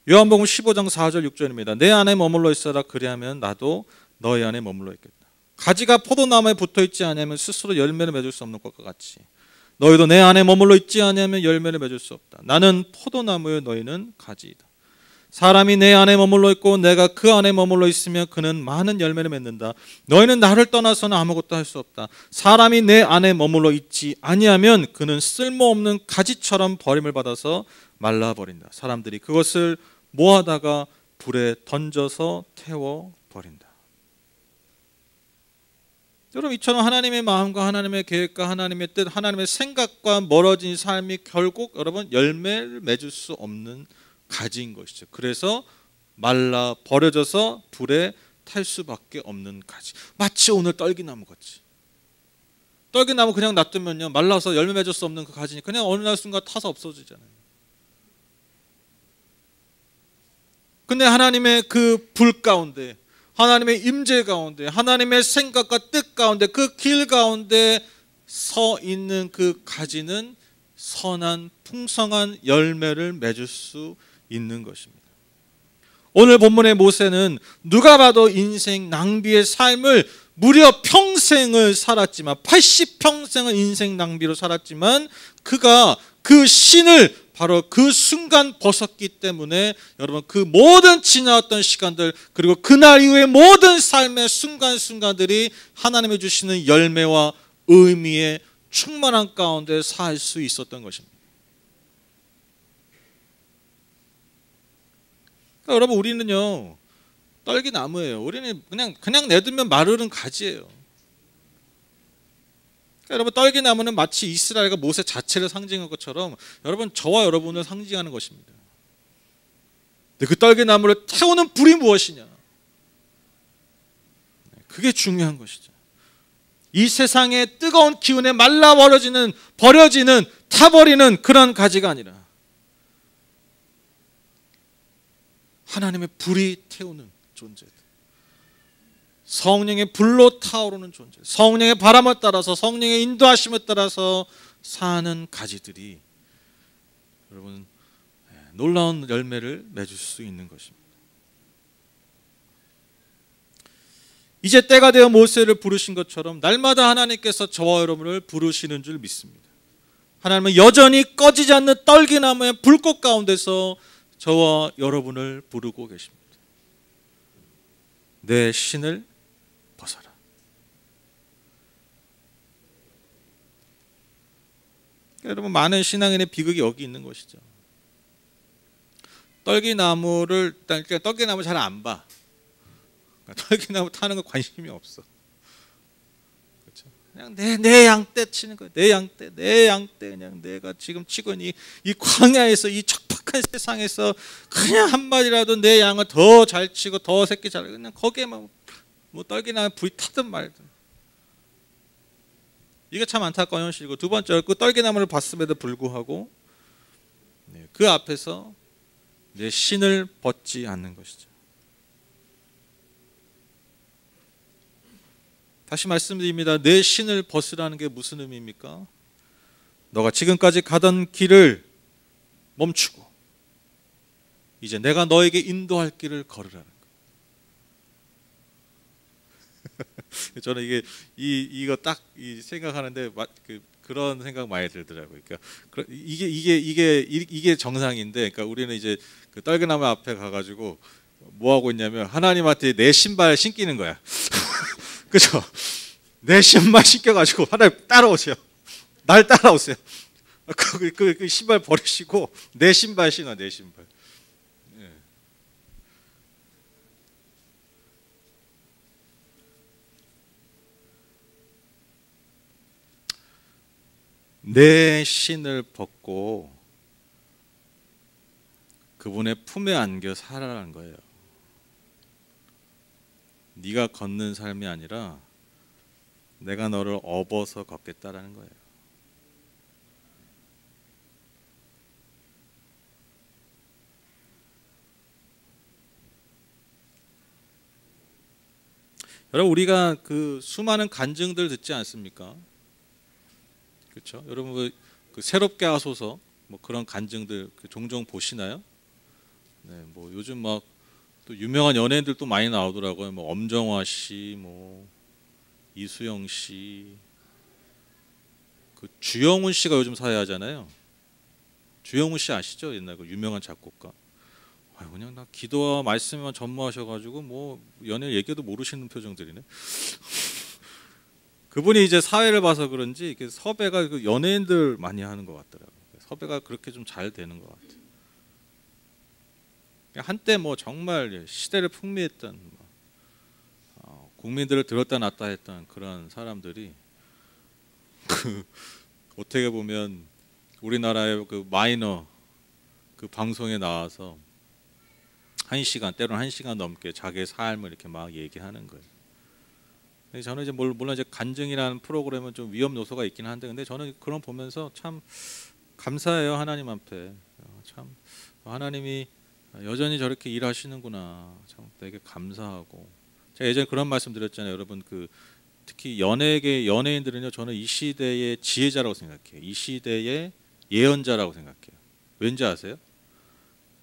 요한복음 15장 4절 6절입니다. 내 안에 머물러 있어라 그리하면 나도 너희 안에 머물러 있겠다. 가지가 포도나무에 붙어있지 않으면 스스로 열매를 맺을 수 없는 것과 같이 너희도 내 안에 머물러 있지 않으면 열매를 맺을 수 없다. 나는 포도나무요 너희는 가지이다. 사람이 내 안에 머물러 있고 내가 그 안에 머물러 있으면 그는 많은 열매를 맺는다. 너희는 나를 떠나서는 아무것도 할 수 없다. 사람이 내 안에 머물러 있지 아니하면 그는 쓸모없는 가지처럼 버림을 받아서 말라버린다. 사람들이 그것을 모아다가 불에 던져서 태워버린다. 여러분 이처럼 하나님의 마음과 하나님의 계획과 하나님의 뜻 하나님의 생각과 멀어진 삶이 결국 여러분 열매를 맺을 수 없는 가지인 것이죠. 그래서 말라 버려져서 불에 탈 수밖에 없는 가지. 마치 오늘 떨기나무 같이. 떨기나무 그냥 놔두면요 말라서 열매 맺을 수 없는 그 가지니 그냥 어느 날 순간 타서 없어지잖아요. 근데 하나님의 그 불 가운데 하나님의 임재 가운데 하나님의 생각과 뜻 가운데 그 길 가운데 서 있는 그 가지는 선한 풍성한 열매를 맺을 수 있는 것입니다. 오늘 본문의 모세는 누가 봐도 인생 낭비의 삶을 무려 평생을 살았지만 80평생을 인생 낭비로 살았지만 그가 그 신을 바로 그 순간 벗었기 때문에 여러분 그 모든 지나왔던 시간들 그리고 그날 이후의 모든 삶의 순간순간들이 하나님이 주시는 열매와 의미의 충만한 가운데 살 수 있었던 것입니다. 그러니까 여러분 우리는요 떨기나무예요. 우리는 그냥 내두면 마르는 가지예요. 그러니까 여러분 떨기나무는 마치 이스라엘과 모세 자체를 상징한 것처럼 여러분 저와 여러분을 상징하는 것입니다. 근데 그 떨기나무를 태우는 불이 무엇이냐? 그게 중요한 것이죠. 이 세상의 뜨거운 기운에 말라 버려지는 타버리는 그런 가지가 아니라 하나님의 불이 태우는 존재, 성령의 불로 타오르는 존재, 성령의 바람을 따라서 성령의 인도하심에 따라서 사는 가지들이 여러분 놀라운 열매를 맺을 수 있는 것입니다. 이제 때가 되어 모세를 부르신 것처럼 날마다 하나님께서 저와 여러분을 부르시는 줄 믿습니다. 하나님은 여전히 꺼지지 않는 떨기나무의 불꽃 가운데서 저와 여러분을 부르고 계십니다. 내 신을 벗어라. 여러분 많은 신앙인의 비극이 여기 있는 것이죠. 떨기나무를 그러니까 떨기나무 잘 안 봐. 그러니까 떨기나무 타는 거 관심이 없어. 그렇죠? 그냥 내 양떼 치는 거야. 내 양떼 그냥 내가 지금 치고 있는 이 광야에서 이 척박한 세상에서 그냥 한 마리라도 내 양을 더 잘 치고 더 새끼 잘 그냥 거기에만 뭐 떨기나무 불이 타든 말든. 이게 참 안타까운 현실이고 두 번째로 그 떨기나무를 봤음에도 불구하고 그 앞에서 내 신을 벗지 않는 것이죠. 다시 말씀드립니다. 내 신을 벗으라는 게 무슨 의미입니까? 너가 지금까지 가던 길을 멈추고 이제 내가 너에게 인도할 길을 걸으라는 거예요. 저는 이거 딱 생각하는데 그런 생각 많이 들더라고요. 그러니까 이게 정상인데, 그러니까 우리는 이제 그 떨기나무 앞에 가가지고 뭐 하고 있냐면 하나님한테 내 신발 신기는 거야. 그죠? 내 신발 신겨가지고 하나님 따라오세요. 날 따라오세요. 그 신발 버리시고 내 신발 신어, 내 신발. 내 신을 벗고 그분의 품에 안겨 살아라는 거예요. 네가 걷는 삶이 아니라 내가 너를 업어서 걷겠다라는 거예요. 여러분 우리가 그 수많은 간증들 듣지 않습니까? 그렇죠? 여러분 그 새롭게 하소서 뭐 그런 간증들 종종 보시나요? 네, 뭐 요즘 막 또 유명한 연예인들도 많이 나오더라고요. 뭐 엄정화 씨, 뭐 이수영 씨, 그 주영훈 씨가 요즘 사회하잖아요. 주영훈 씨 아시죠? 옛날 그 유명한 작곡가. 그냥 나 기도와 말씀만 전무하셔가지고 뭐 연예인 얘기도 모르시는 표정들이네. 그분이 이제 사회를 봐서 그런지 섭외가 그 연예인들 많이 하는 것 같더라고요. 섭외가 그렇게 좀 잘 되는 것 같아요. 한때 뭐 정말 시대를 풍미했던 국민들을 들었다 놨다 했던 그런 사람들이 어떻게 보면 우리나라의 그 마이너 그 방송에 나와서 1시간 때로는 1시간 넘게 자기의 삶을 이렇게 막 얘기하는 거예요. 저는 이제 물론 이제 간증이라는 프로그램은 좀 위험 요소가 있긴 한데, 근데 저는 그런 보면서 참 감사해요. 하나님 앞에. 참 하나님이 여전히 저렇게 일하시는구나. 참 되게 감사하고. 제가 예전에 그런 말씀 드렸잖아요. 여러분 그 특히 연예인들은요, 저는 이 시대의 지혜자라고 생각해요. 이 시대의 예언자라고 생각해요. 왠지 아세요?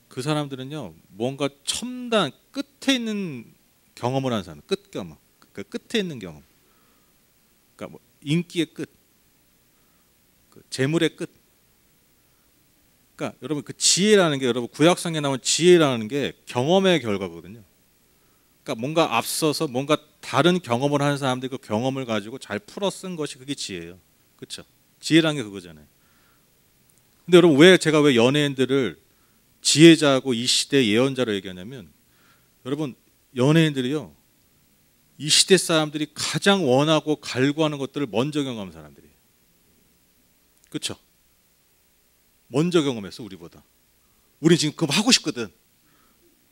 그 사람들은요, 뭔가 첨단 끝에 있는 경험을 하는 사람, 끝 경험. 그 끝에 있는 경험. 그러니까 뭐 인기의 끝, 그 재물의 끝. 그러니까 여러분 그 지혜라는 게, 여러분 구약성에 나온 지혜라는 게 경험의 결과거든요. 그러니까 뭔가 앞서서 뭔가 다른 경험을 하는 사람들이 그 경험을 가지고 잘 풀어 쓴 것이 그게 지혜예요. 그렇죠? 지혜라는 게 그거잖아요. 근데 여러분 제가 왜 연예인들을 지혜자고 이 시대 예언자로 얘기하냐면, 여러분 연예인들이요, 이 시대 사람들이 가장 원하고 갈구하는 것들을 먼저 경험한 사람들이에요. 그렇죠? 먼저 경험했어, 우리보다. 우린 지금 그거 하고 싶거든.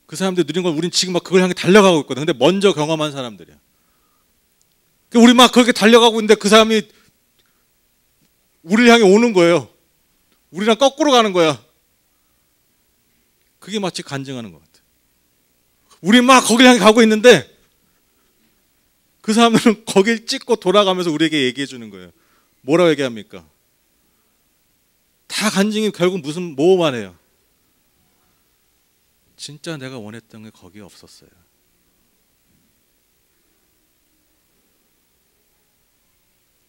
그 사람들 누린 걸 우린 지금 막 그걸 향해 달려가고 있거든. 근데 먼저 경험한 사람들이야. 우리 막 그렇게 달려가고 있는데 그 사람이 우리를 향해 오는 거예요. 우리랑 거꾸로 가는 거야. 그게 마치 간증하는 것 같아. 우리 막 거기를 향해 가고 있는데 그 사람들은 거길 찍고 돌아가면서 우리에게 얘기해 주는 거예요. 뭐라고 얘기합니까? 다 간증이 결국 무슨 뭐만 해요. 진짜 내가 원했던 게 거기에 없었어요.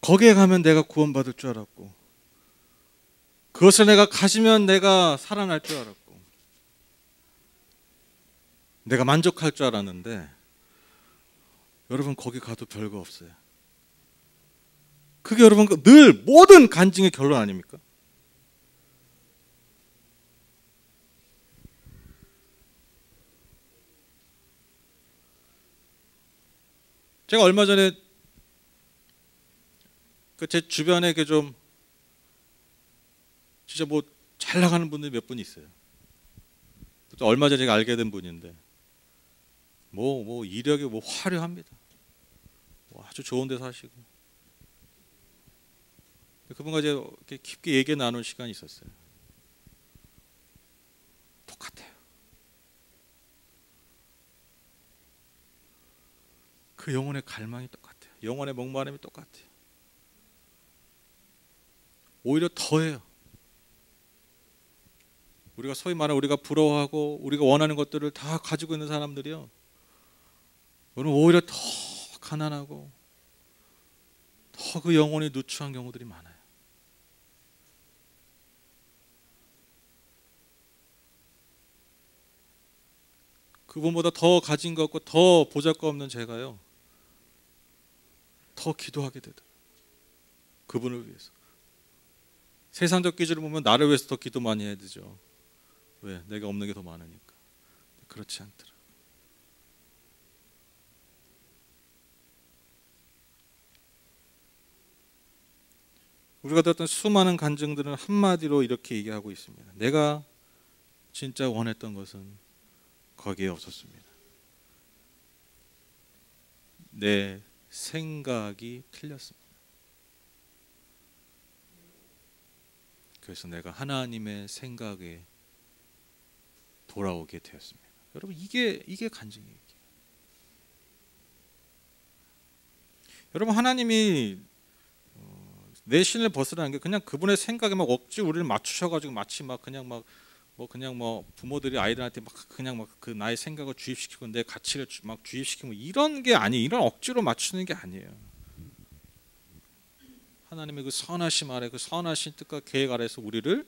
거기에 가면 내가 구원받을 줄 알았고, 그것을 내가 가지면 내가 살아날 줄 알았고, 내가 만족할 줄 알았는데, 여러분 거기 가도 별거 없어요. 그게 여러분 늘 모든 간증의 결론 아닙니까? 제가 얼마 전에 제 주변에 좀 진짜 뭐 잘 나가는 분들이 몇 분 있어요. 또 얼마 전에 제가 알게 된 분인데 뭐 이력이 뭐 화려합니다. 뭐 아주 좋은 데 사시고. 그분과 이제 이렇게 깊게 얘기 나눈 시간이 있었어요. 똑같아요. 그 영혼의 갈망이 똑같아요. 영혼의 목마름이 똑같아요. 오히려 더해요. 우리가 소위 말하는 우리가 부러워하고 우리가 원하는 것들을 다 가지고 있는 사람들이요, 오늘 오히려 더 가난하고 더 그 영혼이 누추한 경우들이 많아요. 그분보다 더 가진 것 없고 더 보잘것없는 제가요, 더 기도하게 되더라고요. 그분을 위해서. 세상적 기준으로 보면 나를 위해서 더 기도 많이 해야 되죠. 왜? 내가 없는 게 더 많으니까. 그렇지 않더라. 우리가 들었던 수많은 간증들은 한마디로 이렇게 얘기하고 있습니다. 내가 진짜 원했던 것은 거기에 없었습니다. 내 생각이 틀렸습니다. 그래서 내가 하나님의 생각에 돌아오게 되었습니다. 여러분, 이게 간증이에요. 여러분, 하나님이 내 신을 벗으라는 게 그냥 그분의 생각에 막 억지 우리를 맞추셔가지고 마치 막 그냥 뭐 부모들이 아이들한테 막 그냥 막 그 나의 생각을 주입시키고 내 가치를 막 주입시키고 이런 게 아니에요. 이런 억지로 맞추는 게 아니에요. 하나님의 그 선하심 아래, 그 선하신 뜻과 계획 아래서 우리를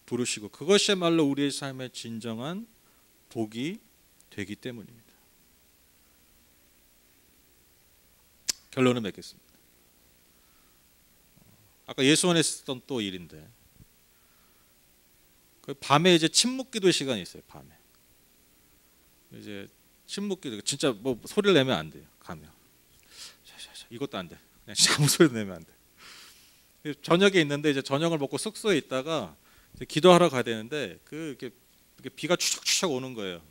부르시고 그것이야말로 우리의 삶의 진정한 복이 되기 때문입니다. 결론을 맺겠습니다. 아까 예수원에 있었던 또 일인데, 그 밤에 이제 침묵기도 시간이 있어요. 밤에 이제 침묵기도, 진짜 뭐 소리를 내면 안 돼요. 가면 이것도 안 돼. 그냥 아무 소리도 내면 안 돼. 저녁에 있는데 이제 저녁을 먹고 숙소에 있다가 이제 기도하러 가야 되는데 이렇게 비가 추적추적 오는 거예요.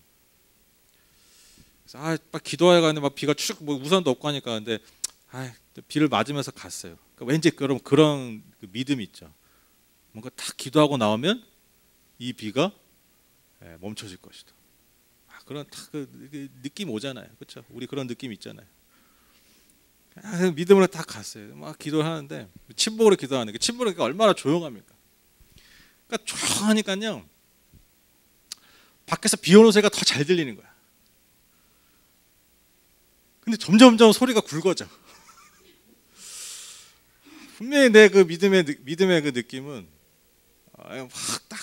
그래서 막 기도하러 가는데 막 비가 추적, 뭐 우산도 없고 하니까, 근데 비를 맞으면서 갔어요. 그러니까 왠지 그런 그 믿음이 있죠. 뭔가 딱 기도하고 나오면 이 비가 멈춰질 것이다. 그런 딱 그 느낌 오잖아요. 그렇죠? 우리 그런 느낌 있잖아요. 믿음으로 딱 갔어요. 막 기도를 하는데, 침묵으로 기도하는 게, 침묵으로 얼마나 조용합니까? 그러니까 조용하니까요, 밖에서 비 오는 소리가 더 잘 들리는 거야. 근데 점점 소리가 굵어져. 분명히 내 그 믿음의 그 느낌은 확 딱,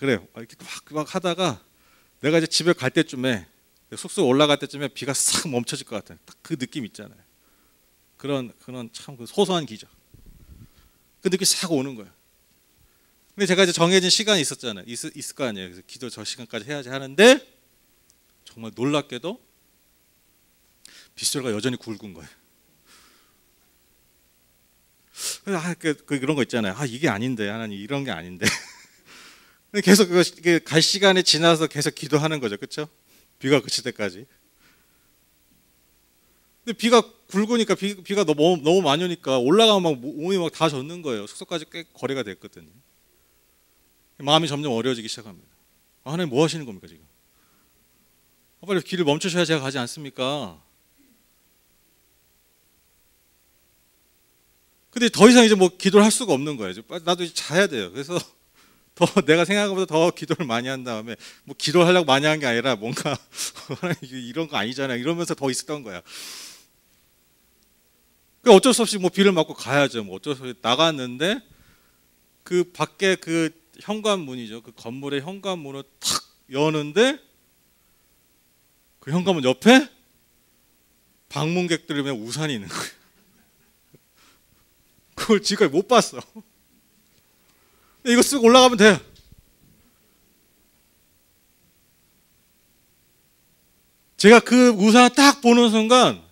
그래요. 이렇게 막 하다가 내가 이제 집에 갈 때쯤에, 숙소 올라갈 때쯤에 비가 싹 멈춰질 것 같아요. 딱 그 느낌 있잖아요. 그런 참 그 소소한 기적. 그 느낌이 싹 오는 거예요. 근데 제가 이제 정해진 시간이 있었잖아요. 있을 거 아니에요. 그래서 기도 저 시간까지 해야지 하는데, 정말 놀랍게도 빗소리가 여전히 굵은 거예요. 그런 거 있잖아요. 이게 아닌데, 하나님 이런 게 아닌데. 계속 갈 시간이 지나서 계속 기도하는 거죠, 그렇죠? 비가 그칠 때까지. 근데 비가 굵으니까, 비가 너무 많이 오니까 올라가면 막 몸이 막 다 젖는 거예요. 숙소까지 꽤 거리가 됐거든요. 마음이 점점 어려워지기 시작합니다. 하나님 뭐 하시는 겁니까 지금? 빨리 길을 멈추셔야 제가 가지 않습니까? 근데 더 이상 이제 뭐 기도를 할 수가 없는 거예요. 나도 이제 자야 돼요. 그래서 더 내가 생각한 것보다 더 기도를 많이 한 다음에, 뭐 기도하려고 많이 한 게 아니라 뭔가 이런 거 아니잖아요. 이러면서 더 있었던 거야. 어쩔 수 없이 뭐 비를 맞고 가야죠. 뭐 어쩔 수 없이 나갔는데, 그 밖에 그 현관문이죠. 그 건물의 현관문을 탁 여는데, 그 현관문 옆에 방문객들이 그냥 우산이 있는 거예요. 그걸 지금까지 못 봤어. 이거 쓰고 올라가면 돼. 제가 그 우산을 딱 보는 순간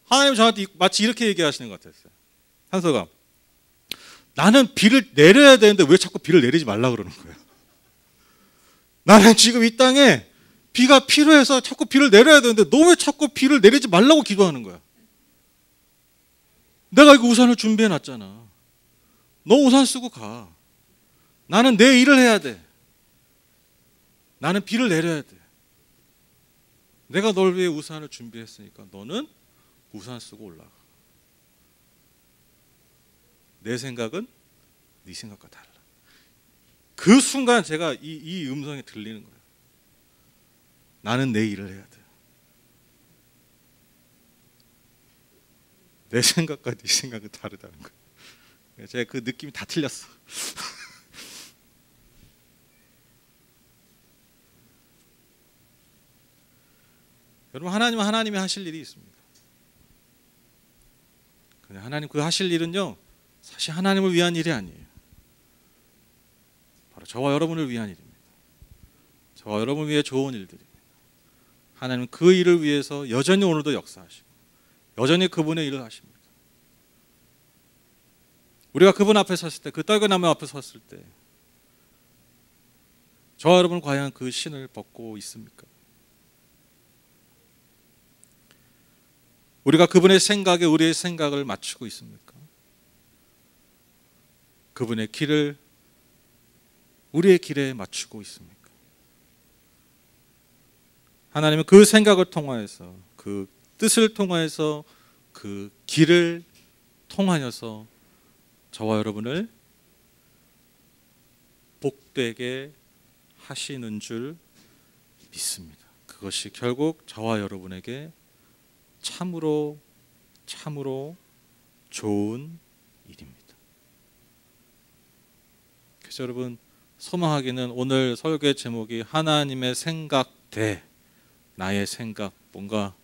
하나님 저한테 마치 이렇게 얘기하시는 것 같았어요. 한서가, 나는 비를 내려야 되는데 왜 자꾸 비를 내리지 말라 그러는 거예요. 나는 지금 이 땅에 비가 필요해서 자꾸 비를 내려야 되는데 너 왜 자꾸 비를 내리지 말라고 기도하는 거야. 내가 이거 우산을 준비해 놨잖아. 너 우산 쓰고 가. 나는 내 일을 해야 돼. 나는 비를 내려야 돼. 내가 널 위해 우산을 준비했으니까 너는 우산 쓰고 올라가. 내 생각은 네 생각과 달라. 그 순간 제가 이 음성이 들리는 거예요. 나는 내 일을 해야 돼. 내 생각과 네 생각은 다르다는 거예요. 제가 그 느낌이 다 틀렸어. 여러분, 하나님은 하나님이 하실 일이 있습니다. 근데 하나님 그 하실 일은요, 사실 하나님을 위한 일이 아니에요. 바로 저와 여러분을 위한 일입니다. 저와 여러분을 위해 좋은 일들입니다. 하나님은 그 일을 위해서 여전히 오늘도 역사하시고 여전히 그분의 일을 하십니다. 우리가 그분 앞에 섰을 때, 그 떨겨나무 앞에 섰을 때 저와 여러분은 과연 그 신을 벗고 있습니까? 우리가 그분의 생각에 우리의 생각을 맞추고 있습니까? 그분의 길을 우리의 길에 맞추고 있습니까? 하나님은 그 생각을 통하여서, 그 뜻을 통하여서, 그 길을 통하여서 저와 여러분을 복되게 하시는 줄 믿습니다. 그것이 결국 저와 여러분에게 참으로 좋은 일입니다. 그래서 여러분, 소망하기는 오늘 설교의 제목이 하나님의 생각대, 나의 생각, 뭔가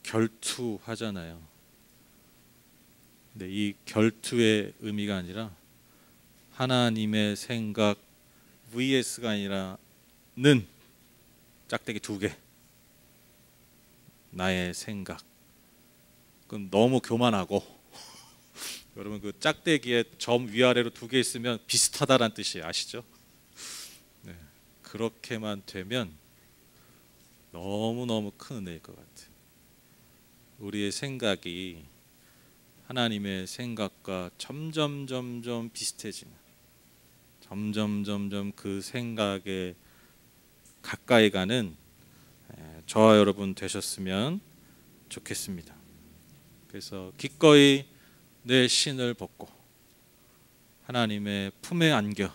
결투하잖아요. 근데 이 결투의 의미가 아니라 하나님의 생각 vs가 아니라 는 짝대기 2개, 나의 생각. 그건 너무 교만하고 여러분, 그 짝대기에 점 위아래로 2개 있으면 비슷하다란 뜻이 아시죠? 네, 그렇게만 되면 너무너무 큰 은혜일 것 같아요. 우리의 생각이 하나님의 생각과 점점 비슷해지는, 점점 그 생각에 가까이 가는 저와 여러분 되셨으면 좋겠습니다. 그래서 기꺼이 내 신을 벗고 하나님의 품에 안겨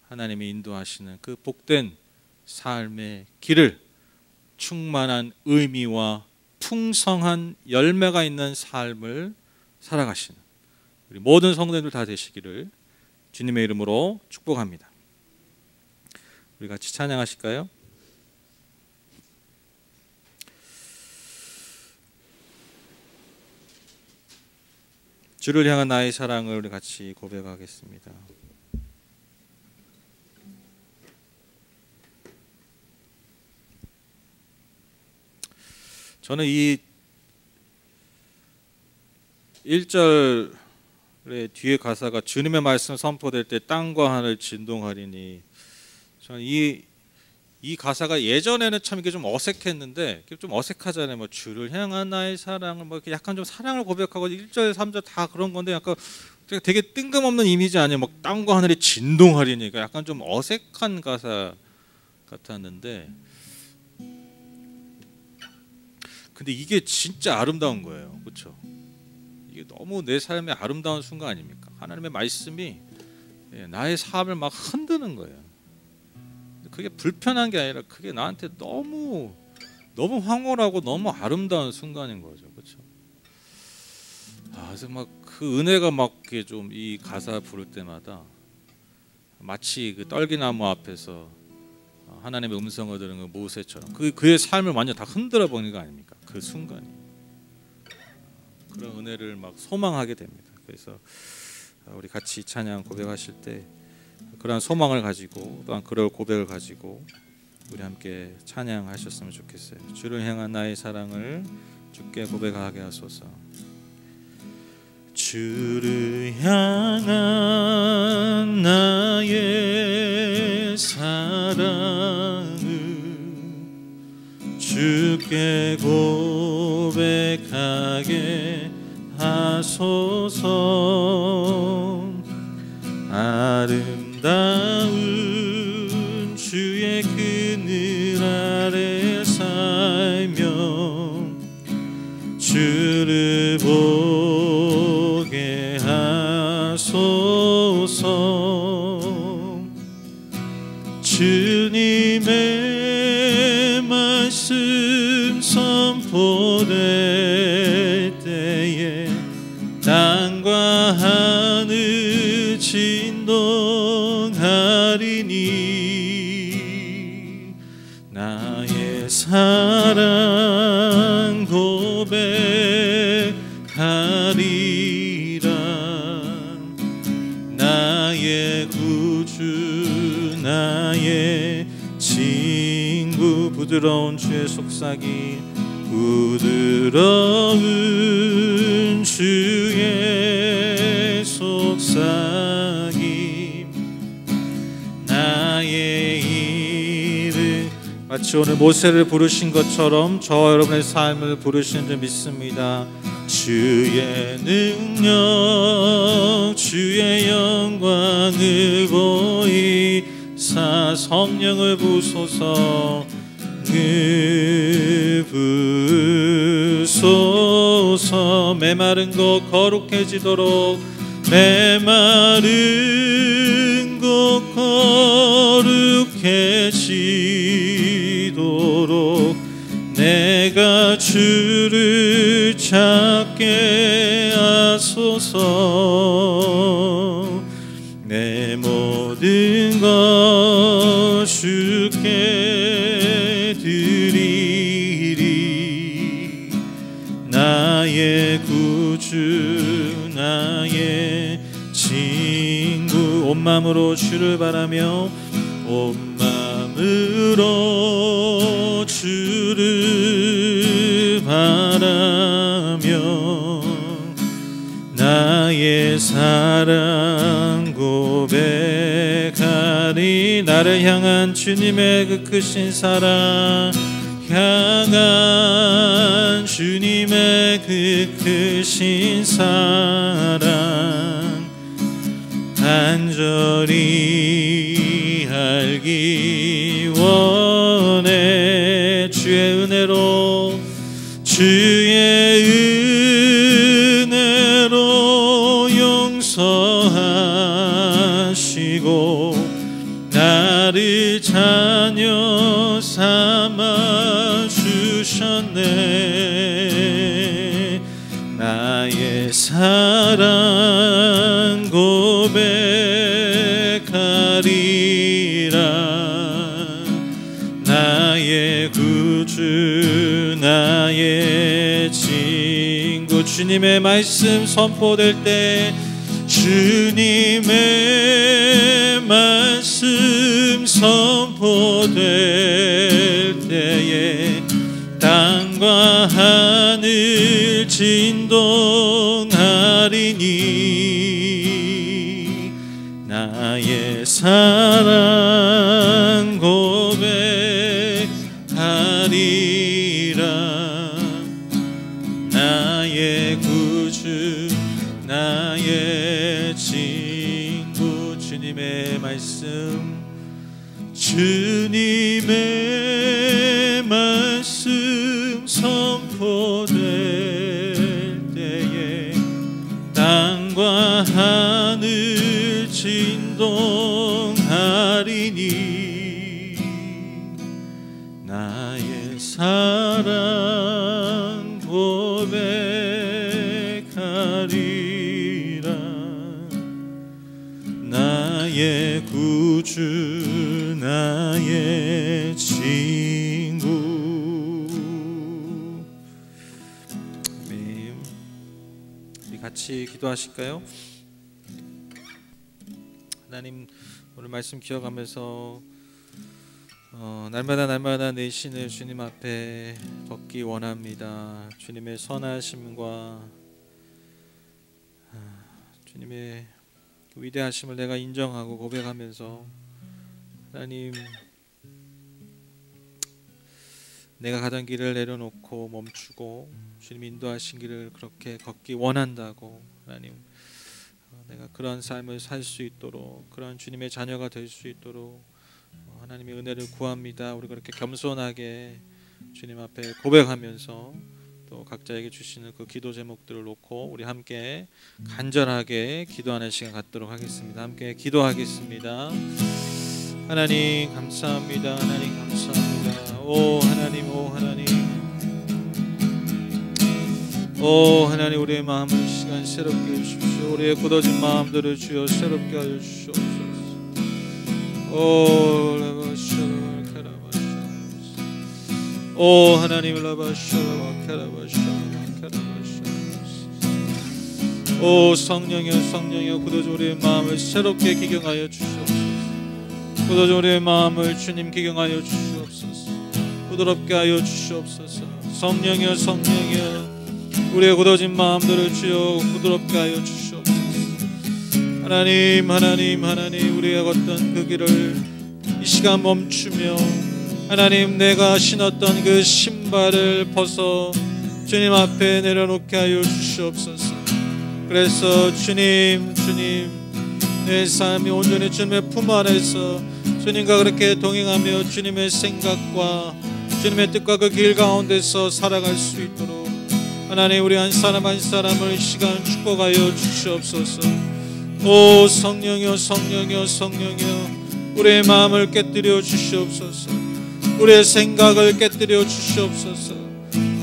하나님이 인도하시는 그 복된 삶의 길을, 충만한 의미와 풍성한 열매가 있는 삶을 살아가시는 우리 모든 성도님들 다 되시기를 주님의 이름으로 축복합니다. 우리 같이 찬양하실까요? 주를 향한 나의 사랑을 우리 같이 고백하겠습니다. 저는 이 1절의 뒤에 가사가 주님의 말씀 선포될 때 땅과 하늘 진동하리니, 저는 이 가사가 예전에는 참 이게 좀 어색했는데, 좀 어색하잖아요. 뭐 주를 향한 나의 사랑을, 뭐 약간 좀 사랑을 고백하고 1절, 3절 다 그런 건데 약간 되게 뜬금없는 이미지 아니에요. 막 땅과 하늘이 진동하리니까 약간 좀 어색한 가사 같았는데, 근데 이게 진짜 아름다운 거예요. 그렇죠? 이게 너무 내 삶의 아름다운 순간 아닙니까? 하나님의 말씀이 나의 삶을 막 흔드는 거예요. 그게 불편한 게 아니라 그게 나한테 너무 황홀하고 너무 아름다운 순간인 거죠. 그렇죠? 그래서 막 그 은혜가 막 좀 이 가사 부를 때마다 마치 그 떨기나무 앞에서 하나님의 음성을 들은 그 모세처럼 그의 삶을 완전 다 흔들어 버리는 거 아닙니까? 그 순간이. 그런 은혜를 막 소망하게 됩니다. 그래서 우리 같이 찬양 고백하실 때 그런 소망을 가지고, 또한 그럴 고백을 가지고 우리 함께 찬양하셨으면 좋겠어요. 주를 향한 나의 사랑을 주께 고백하게 하소서. 주를 향한 나의 사랑을 주께 고백하게 하소서. 아름다운 주의 그늘 아래 살며 주를 보게 하소서. 주님의 말씀 선포될 때에 땅과 하늘 진동하리니 나의 사랑 고백하리라. 나의 구주 나의 친구 부드러운 주의 속삭임 부드러운 주의 속삭임 나의 이름 마치 오늘 모세를 부르신 것처럼 저 여러분의 삶을 부르시는 줄 믿습니다. 주의 능력 주의 영광을 보이사 성령을 부소서 부소서. 메마른 곳 거룩해지도록 메마른 곳 거룩해지도록 내가 주를 찾게 하소서. 내 모든 것 주께 드리리. 나의 구주 나의 친구 온 마음으로 주를 바라며 온 마음으로 주를 바라며 나의 사랑 고백하리. 나를 향한 주님의 그 크신 사랑 향한 주님의 그 크신 사랑 간절히 알기 원해. 주의 은혜로 용서하시고 나를 자녀 삼아 주셨네. 나의 사랑 고백하리라. 나의 구주 나의 친구 주님의 말씀 선포될 때 주님의 말씀 선포될 때에 땅과 하늘 진동하리니 나의 사랑 고백하리라. 나의 구주 나의 친구 주님의 말씀 주님의 말씀 선포될 때에 땅과 하늘 진동하리니 나의 사랑 고백하리라. 나의 구주 나의 친구. 아멘. 우리 같이 기도하실까요? 하나님 오늘 말씀 기억하면서 날마다 내 신을 주님 앞에 걷기 원합니다. 주님의 선하심과 주님의 위대하심을 내가 인정하고 고백하면서 하나님, 내가 가던 길을 내려놓고 멈추고 주님 인도하신 길을 그렇게 걷기 원한다고, 하나님, 내가 그런 삶을 살 수 있도록, 그런 주님의 자녀가 될 수 있도록 하나님의 은혜를 구합니다. 우리 그렇게 겸손하게 주님 앞에 고백하면서 또 각자에게 주시는 그 기도 제목들을 놓고 우리 함께 간절하게 기도하는 시간 갖도록 하겠습니다. 함께 기도하겠습니다. 하나님 감사합니다. 하나님 감사합니다. 오 하나님, 오 하나님, 오 하나님, 우리의 마음을 시간 새롭게 해주십시오. 우리의 굳어진 마음들을 주여 새롭게 하여 주시옵소서. 오 라바샤라 카라바샤, 오 하나님 라바샤라 카라바샤라 카라바샤, 오 성령이여 성령이여, 굳어진 우리의 마음을 새롭게 기경하여 주시옵소서. 굳어진 우리의 마음을 주님 기경하여 주시옵소서. 부드럽게 하여 주시옵소서. 성령이여 성령이여, 우리의 굳어진 마음들을 주여 부드럽게 하여 주시옵소서. 하나님 하나님 하나님, 우리가 걷던 그 길을 이 시간 멈추며 하나님, 내가 신었던 그 신발을 벗어 주님 앞에 내려놓게 하여 주시옵소서. 그래서 주님 내 삶이 온전히 주님의 품 안에서 주님과 그렇게 동행하며 주님의 생각과 주님의 뜻과 그 길 가운데서 살아갈 수 있도록 하나님, 우리 한 사람 한 사람을 이 시간 축복하여 주시옵소서. 오 성령이여 성령이여 성령이여, 우리의 마음을 깨뜨려 주시옵소서. 우리의 생각을 깨뜨려 주시옵소서.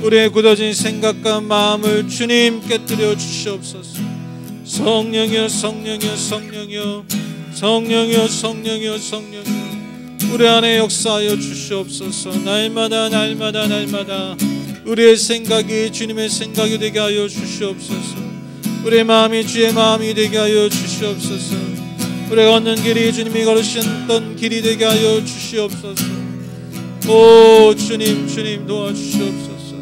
우리의 굳어진 생각과 마음을 주님 깨뜨려 주시옵소서. 성령이여 성령이여 성령이여 성령이여 성령이여 성령이여, 우리 안에 역사하여 주시옵소서. 날마다 우리의 생각이 주님의 생각이 되게 하여 주시옵소서. 우리의 마음이 주의 마음이 되게 하여 주시옵소서. 우리가 걷는 길이 주님이 걸으셨던 길이 되게 하여 주시옵소서. 오 주님 도와주시옵소서.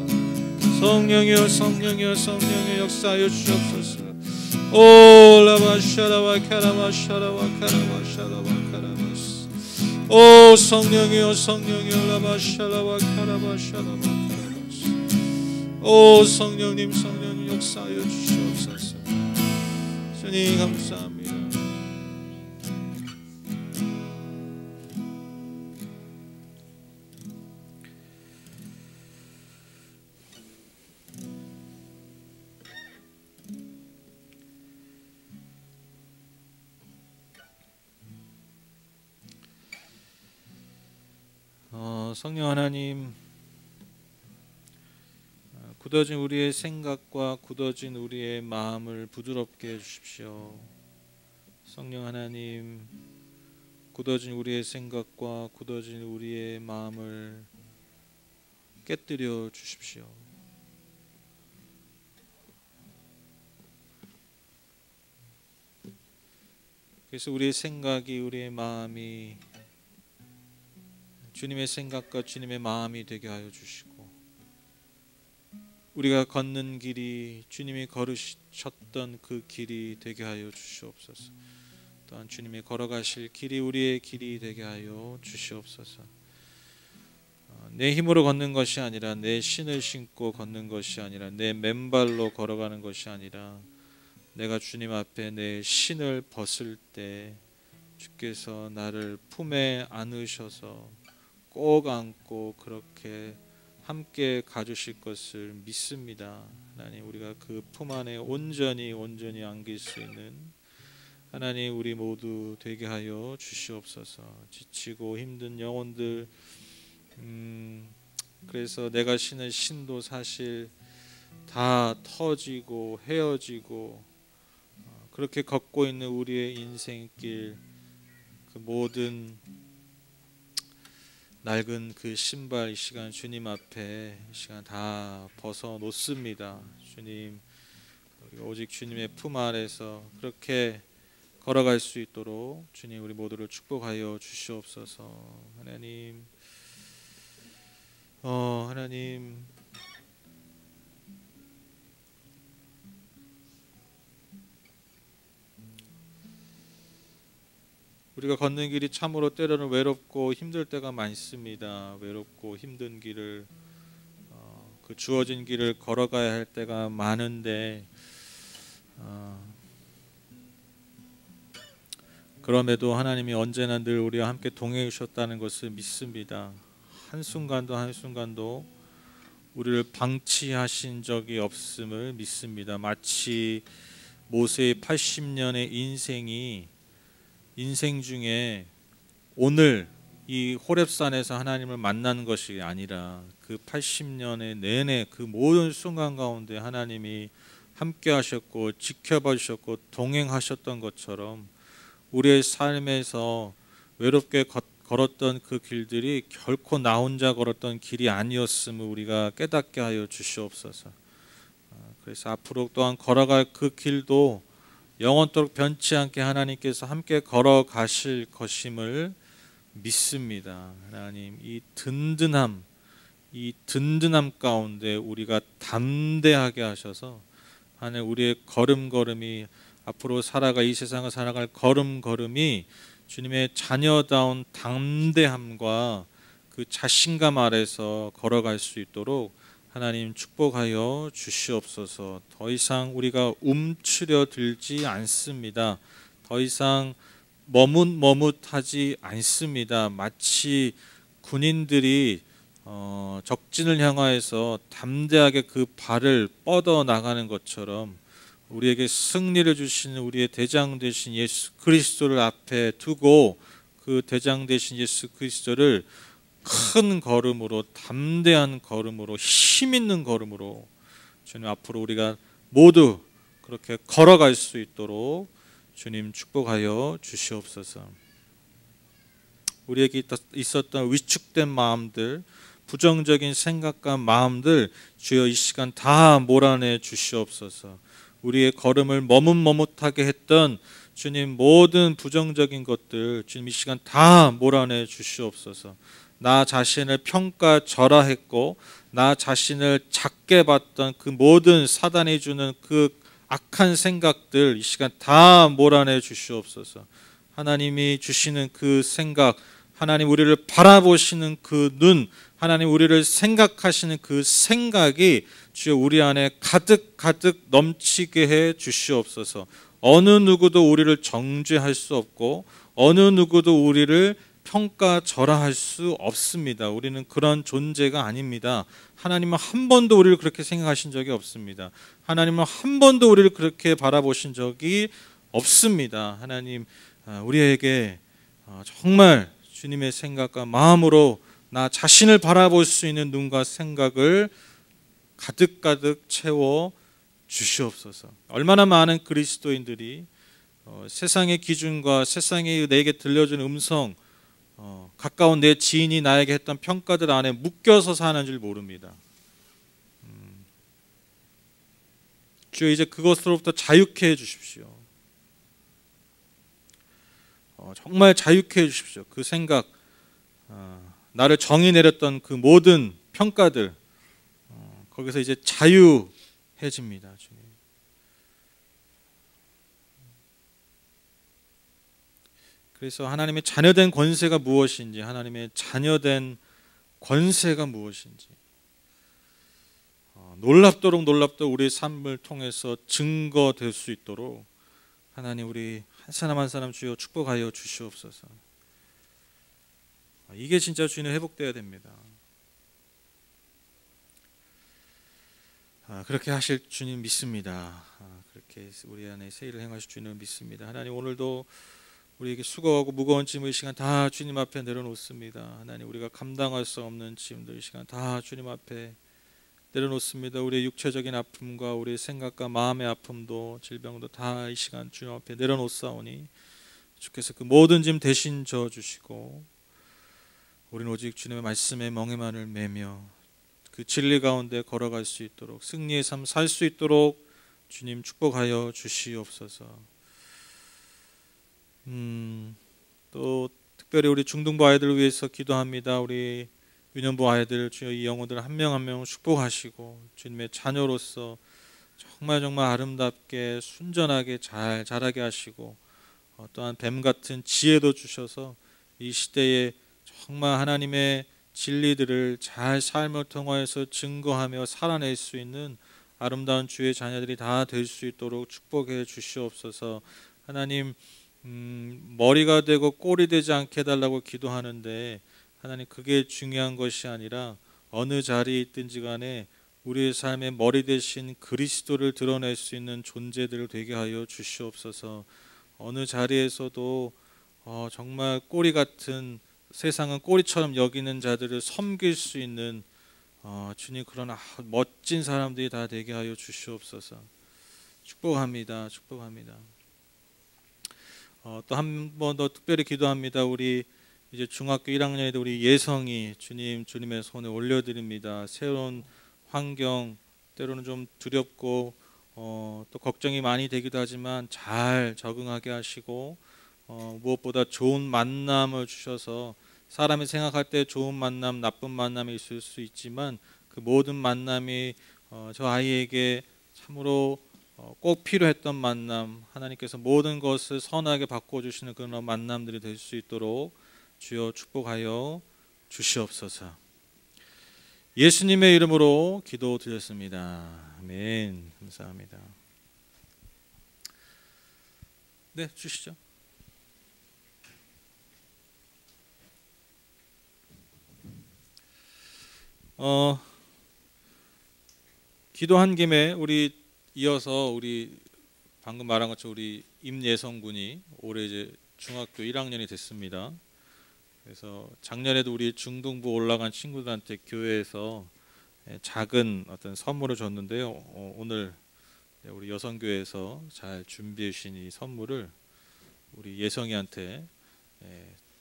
성령이여 성령이여 성령이여, 역사하여 주시옵소서. 오 라바샤라와 카라바샤라와 카라바샤라와 카라바스, 오 성령이여 성령이여 라바샤라와 카라바샤라와 카라바스, 오 성령님 역사하여 주시옵소서. 주님 감사합니다. 성령 하나님, 굳어진 우리의 생각과 굳어진 우리의 마음을 부드럽게 해주십시오. 성령 하나님, 굳어진 우리의 생각과 굳어진 우리의 마음을 깨뜨려 주십시오. 그래서 우리의 생각이, 우리의 마음이 주님의 생각과 주님의 마음이 되게 하여 주시고, 우리가 걷는 길이 주님이 걸으셨던 그 길이 되게 하여 주시옵소서. 또한 주님이 걸어가실 길이 우리의 길이 되게 하여 주시옵소서. 내 힘으로 걷는 것이 아니라, 내 신을 신고 걷는 것이 아니라, 내 맨발로 걸어가는 것이 아니라, 내가 주님 앞에 내 신을 벗을 때 주께서 나를 품에 안으셔서 꼭 안고 그렇게 함께 가주실 것을 믿습니다. 하나님, 우리가 그 품 안에 온전히 안길 수 있는 하나님, 우리 모두 되게 하여 주시옵소서. 지치고 힘든 영혼들, 그래서 내가 신은 신도 사실 다 터지고 헤어지고 그렇게 걷고 있는 우리의 인생길, 그 모든 낡은 그 신발 이 시간 주님 앞에 이 시간 다 벗어 놓습니다. 주님, 우리가 오직 주님의 품 아래서 그렇게 걸어갈 수 있도록 주님 우리 모두를 축복하여 주시옵소서. 하나님, 하나님, 우리가 걷는 길이 참으로 때로는 외롭고 힘들 때가 많습니다. 외롭고 힘든 길을 그 주어진 길을 걸어가야 할 때가 많은데 그럼에도 하나님이 언제나 늘 우리와 함께 동행해 주셨다는 것을 믿습니다. 한순간도 한순간도 우리를 방치하신 적이 없음을 믿습니다. 마치 모세의 80년의 인생 중에 오늘 이 호렙산에서 하나님을 만난 것이 아니라 그 80년의 내내 그 모든 순간 가운데 하나님이 함께 하셨고 지켜봐 주셨고 동행하셨던 것처럼 우리의 삶에서 외롭게 걸었던 그 길들이 결코 나 혼자 걸었던 길이 아니었음을 우리가 깨닫게 하여 주시옵소서. 그래서 앞으로 또한 걸어갈 그 길도 영원토록 변치 않게 하나님께서 함께 걸어가실 것임을 믿습니다. 하나님, 이 든든함 가운데 우리가 담대하게 하셔서 하나님, 우리의 걸음걸음이 앞으로 이 세상을 살아갈 걸음걸음이 주님의 자녀다운 담대함과 그 자신감 아래서 걸어갈 수 있도록 하나님 축복하여 주시옵소서. 더 이상 우리가 움츠려 들지 않습니다. 더 이상 머뭇머뭇하지 않습니다. 마치 군인들이 적진을 향하여서 담대하게 그 발을 뻗어 나가는 것처럼 우리에게 승리를 주시는 우리의 대장 되신 예수 그리스도를 앞에 두고 그 대장 되신 예수 그리스도를 큰 걸음으로, 담대한 걸음으로, 힘 있는 걸음으로 주님 앞으로 우리가 모두 그렇게 걸어갈 수 있도록 주님 축복하여 주시옵소서. 우리에게 있었던 위축된 마음들, 부정적인 생각과 마음들 주여 이 시간 다 몰아내 주시옵소서. 우리의 걸음을 머뭇머뭇하게 했던 주님 모든 부정적인 것들 주님 이 시간 다 몰아내 주시옵소서. 나 자신을 평가절하했고 나 자신을 작게 봤던 그 모든 사단이 주는 그 악한 생각들 이 시간 다 몰아내 주시옵소서. 하나님이 주시는 그 생각, 하나님 우리를 바라보시는 그 눈, 하나님 우리를 생각하시는 그 생각이 주여 우리 안에 가득 넘치게 해 주시옵소서. 어느 누구도 우리를 정죄할 수 없고 어느 누구도 우리를 평가절하할 수 없습니다. 우리는 그런 존재가 아닙니다. 하나님은 한 번도 우리를 그렇게 생각하신 적이 없습니다. 하나님은 한 번도 우리를 그렇게 바라보신 적이 없습니다. 하나님 우리에게 정말 주님의 생각과 마음으로 나 자신을 바라볼 수 있는 눈과 생각을 가득 채워 주시옵소서. 얼마나 많은 그리스도인들이 세상의 기준과 세상이 내게 들려준 음성, 가까운 내 지인이 나에게 했던 평가들 안에 묶여서 사는 줄 모릅니다. 주여 이제 그것으로부터 자유케 해 주십시오. 정말 자유케 해 주십시오. 그 생각, 나를 정의 내렸던 그 모든 평가들 거기서 이제 자유해집니다. 주님. 그래서 하나님의 자녀된 권세가 무엇인지, 하나님의 자녀된 권세가 무엇인지 놀랍도록 우리의 삶을 통해서 증거될 수 있도록 하나님 우리 한 사람 한 사람 주여 축복하여 주시옵소서. 이게 진짜 주님 회복되어야 됩니다. 그렇게 하실 주님 믿습니다. 그렇게 우리 안에 새 일을 행하실 주님을 믿습니다. 하나님 오늘도 우리에게 수고하고 무거운 짐을 이 시간 다 주님 앞에 내려놓습니다. 하나님 우리가 감당할 수 없는 짐들 이 시간 다 주님 앞에 내려놓습니다. 우리의 육체적인 아픔과 우리의 생각과 마음의 아픔도 질병도 다 이 시간 주님 앞에 내려놓사오니 주께서 그 모든 짐 대신 져주시고 우리는 오직 주님의 말씀에 멍에만을 매며 그 진리 가운데 걸어갈 수 있도록 승리의 삶 살 수 있도록 주님 축복하여 주시옵소서. 또 특별히 우리 중등부 아이들을 위해서 기도합니다. 우리 유년부 아이들 주여 이 영혼들 한 명 한 명 축복하시고 주님의 자녀로서 정말 아름답게 순전하게 잘 자라게 하시고 또한 뱀 같은 지혜도 주셔서 이 시대에 정말 하나님의 진리들을 잘 삶을 통하여서 증거하며 살아낼 수 있는 아름다운 주의 자녀들이 다 될 수 있도록 축복해 주시옵소서. 하나님 머리가 되고 꼴이 되지 않게 해달라고 기도하는데 하나님 그게 중요한 것이 아니라 어느 자리에 있든지 간에 우리의 삶의 머리 대신 그리스도를 드러낼 수 있는 존재들 되게 하여 주시옵소서. 어느 자리에서도 정말 꼬리 같은 세상은 꼬리처럼 여기는 자들을 섬길 수 있는 주님 그런 멋진 사람들이 다 되게 하여 주시옵소서. 축복합니다. 또 한 번 더 특별히 기도합니다. 우리 이제 중학교 1학년에도 우리 예성이 주님의 손에 올려드립니다. 새로운 환경 때로는 좀 두렵고 또 걱정이 많이 되기도 하지만 잘 적응하게 하시고 무엇보다 좋은 만남을 주셔서 사람이 생각할 때 좋은 만남, 나쁜 만남이 있을 수 있지만 그 모든 만남이 저 아이에게 참으로 꼭 필요했던 만남, 하나님께서 모든 것을 선하게 바꿔주시는 그런 만남들이 될 수 있도록 주여 축복하여 주시옵소서. 예수님의 이름으로 기도드렸습니다. 아멘. 감사합니다. 네, 주시죠. 기도한 김에 우리 이어서 우리 방금 말한 것처럼 우리 임예성 군이 올해 이제 중학교 1학년이 됐습니다. 그래서 작년에도 우리 중등부 올라간 친구들한테 교회에서 작은 어떤 선물을 줬는데요. 오늘 우리 여성교회에서 잘 준비해 주신 이 선물을 우리 예성이한테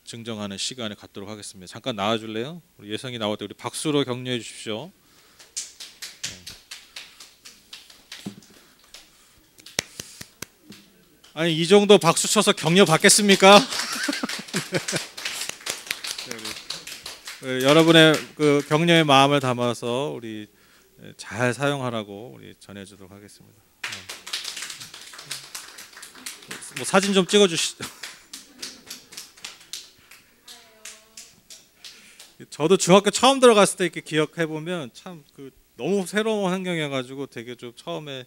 증정하는 시간을 갖도록 하겠습니다. 잠깐 나와줄래요? 우리 예성이 나올 때 우리 박수로 격려해 주십시오. 아니 이 정도 박수 쳐서 격려 받겠습니까? 여러분의 그 격려의 마음을 담아서 우리 잘 사용하라고 우리 전해주도록 하겠습니다. 뭐 사진 좀 찍어주시죠. 저도 중학교 처음 들어갔을 때 이렇게 기억해 보면 참 그 너무 새로운 환경이어가지고 되게 좀 처음에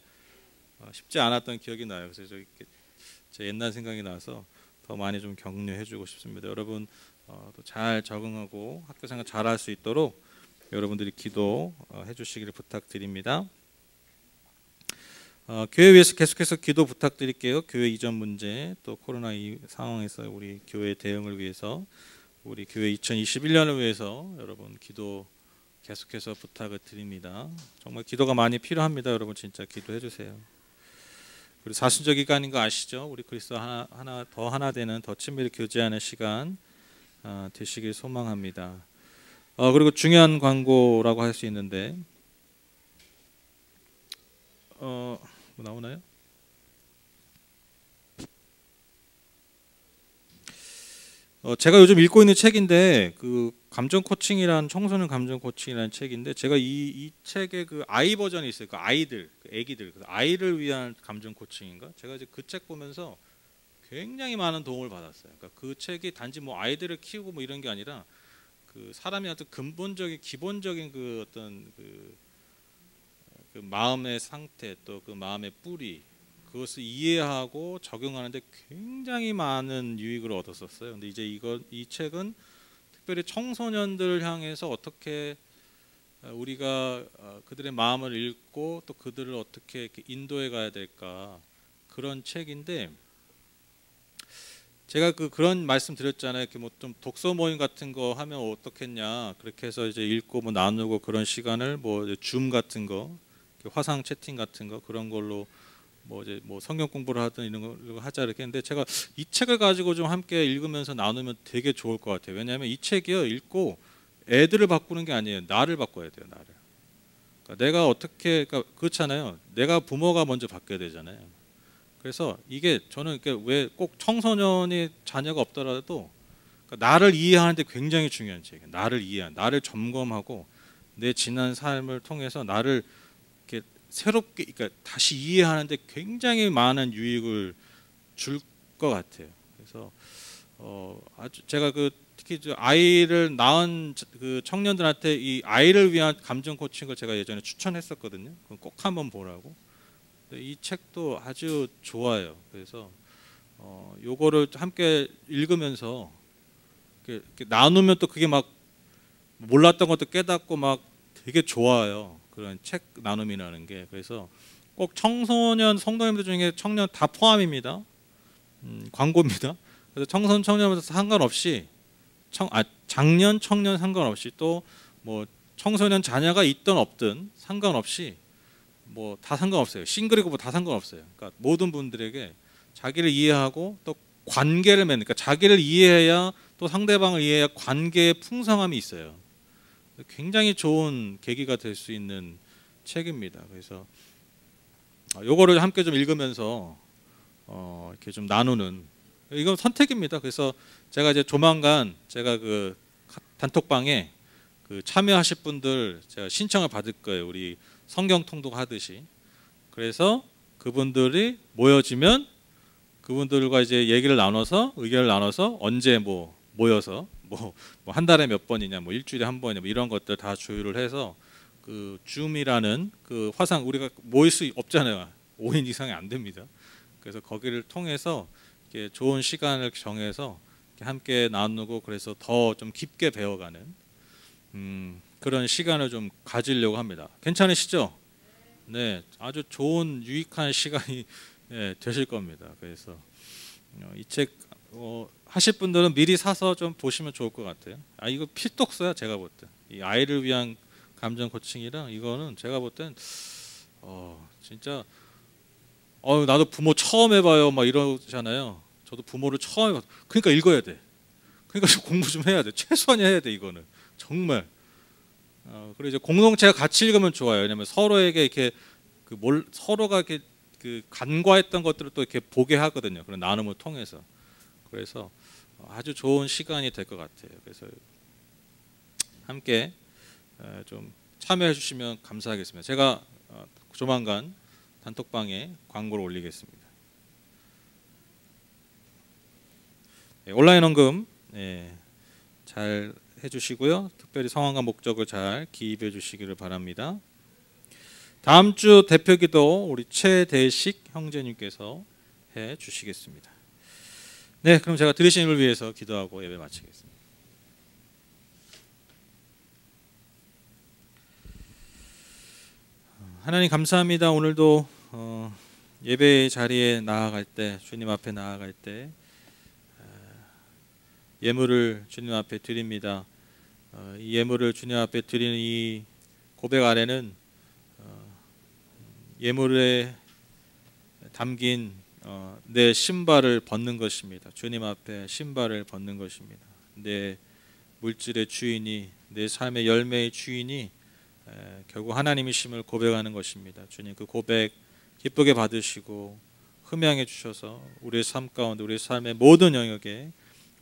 쉽지 않았던 기억이 나요. 그래서 제 옛날 생각이 나서 더 많이 좀 격려해주고 싶습니다. 여러분 잘 적응하고 학교생활 잘할 수 있도록 여러분들이 기도해 주시기를 부탁드립니다. 교회 위해서 계속해서 기도 부탁드릴게요. 교회 이전 문제 또 코로나 이 상황에서 우리 교회 대응을 위해서 우리 교회 2021년을 위해서 여러분 기도 계속해서 부탁을 드립니다. 정말 기도가 많이 필요합니다. 여러분 진짜 기도해 주세요. 그리고 사순절 기간인 거 아시죠? 우리 그리스도 하나 되는 더 친밀히 교제하는 시간 되시길 소망합니다. 그리고 중요한 광고라고 할 수 있는데 뭐 나오나요? 제가 요즘 읽고 있는 책인데 그 감정 코칭이란 청소년 감정 코칭이라는 책인데 제가 이 책의 그 아이 버전이 있어요. 그 아이들, 그 아기들, 그 아이를 위한 감정 코칭인가? 제가 이제 그 책 보면서 굉장히 많은 도움을 받았어요. 그러니까 그 책이 단지 뭐 아이들을 키우고 뭐 이런 게 아니라 그 사람의 어떤 근본적인 기본적인 그 어떤 그 마음의 상태 또 그 마음의 뿌리 그것을 이해하고 적용하는데 굉장히 많은 유익을 얻었었어요. 근데 이제 이 책은 특별히 청소년들을 향해서 어떻게 우리가 그들의 마음을 읽고 또 그들을 어떻게 이렇게 인도해 가야 될까 그런 책인데 제가 그런 말씀 드렸잖아요. 이렇게 뭐 좀 독서 모임 같은 거 하면 어떻겠냐 그렇게 해서 이제 읽고 뭐 나누고 그런 시간을 뭐 줌 같은 거 화상 채팅 같은 거 그런 걸로 뭐 이제 뭐 성경 공부를 하든 이런 거 하자 이렇게 했는데 제가 이 책을 가지고 좀 함께 읽으면서 나누면 되게 좋을 것 같아요. 왜냐하면 이 책이요 읽고 애들을 바꾸는 게 아니에요. 나를 바꿔야 돼요. 나를. 그러니까 내가 어떻게 그렇잖아요. 내가 부모가 먼저 바뀌어야 되잖아요. 그래서 이게 저는 왜 꼭 청소년이 자녀가 없더라도 그러니까 나를 이해하는데 굉장히 중요한 책이에요. 나를 점검하고 내 지난 삶을 통해서 나를 이렇게 새롭게, 그러니까 다시 이해하는데 굉장히 많은 유익을 줄 것 같아요. 그래서 아주 제가 특히 아이를 낳은 그 청년들한테 이 아이를 위한 감정 코칭을 제가 예전에 추천했었거든요. 그럼 꼭 한번 보라고. 이 책도 아주 좋아요. 그래서 요거를 함께 읽으면서 이렇게 나누면 또 그게 막 몰랐던 것도 깨닫고 막 되게 좋아요. 그런 책 나눔이라는 게. 그래서 꼭 청소년 성도님들 중에 청년 다 포함입니다. 광고입니다. 그래서 청소년 상관없이 작년 청년 상관없이 또 뭐 청소년 자녀가 있든 없든 상관없이 뭐 다 상관없어요. 싱글이고 뭐 다 상관없어요. 그러니까 모든 분들에게 자기를 이해하고 또 관계를 맺는, 그러니까 자기를 이해해야 또 상대방을 이해해야 관계의 풍성함이 있어요. 굉장히 좋은 계기가 될 수 있는 책입니다. 그래서 요거를 함께 좀 읽으면서 이렇게 좀 나누는, 이건 선택입니다. 그래서 제가 이제 조만간 제가 그 단톡방에 그 참여하실 분들 제가 신청을 받을 거예요. 우리 성경 통독 하듯이. 그래서 그분들이 모여지면 그분들과 이제 얘기를 나눠서 의견을 나눠서 언제 뭐 모여서 뭐 한 달에 몇 번이냐, 뭐 일주일에 한 번이냐, 뭐 이런 것들 다 조율을 해서 그 줌이라는 그 화상, 우리가 모일 수 없잖아요. 5인 이상이 안 됩니다. 그래서 거기를 통해서 이렇게 좋은 시간을 정해서 이렇게 함께 나누고, 그래서 더 좀 깊게 배워가는 그런 시간을 좀 가지려고 합니다. 괜찮으시죠? 네, 아주 좋은 유익한 시간이 되실 겁니다. 그래서 이 책 하실 분들은 미리 사서 좀 보시면 좋을 것 같아요. 이거 필독서야. 제가 볼 때 이 아이를 위한 감정 코칭이랑 이거는 제가 볼 땐 진짜 나도 부모 처음 해봐요 막 이러잖아요. 저도 부모를 처음 해봐서, 그러니까 읽어야 돼. 그러니까 공부 좀 해야 돼. 최소한 해야 돼. 이거는 정말. 그리고 이제 공동체가 같이 읽으면 좋아요. 왜냐면 서로에게 이렇게 서로가 이렇게 그 간과했던 것들을 또 이렇게 보게 하거든요. 그런 나눔을 통해서. 그래서 아주 좋은 시간이 될 것 같아요. 그래서 함께 좀 참여해 주시면 감사하겠습니다. 제가 조만간 단톡방에 광고를 올리겠습니다. 온라인 헌금 잘 해주시고요. 특별히 상황과 목적을 잘 기입해 주시기를 바랍니다. 다음 주 대표기도 우리 최대식 형제님께서 해 주시겠습니다. 네, 그럼 제가 들으신 일을 위해서 기도하고 예배 마치겠습니다. 하나님 감사합니다. 오늘도 예배의 자리에 나아갈 때, 주님 앞에 나아갈 때 예물을 주님 앞에 드립니다. 이 예물을 주님 앞에 드리는 이 고백 안에는 예물에 담긴 내 신발을 벗는 것입니다. 주님 앞에 신발을 벗는 것입니다. 내 물질의 주인이, 내 삶의 열매의 주인이 결국 하나님이심을 고백하는 것입니다. 주님, 그 고백 기쁘게 받으시고 흠양해 주셔서 우리의 삶 가운데, 우리의 삶의 모든 영역에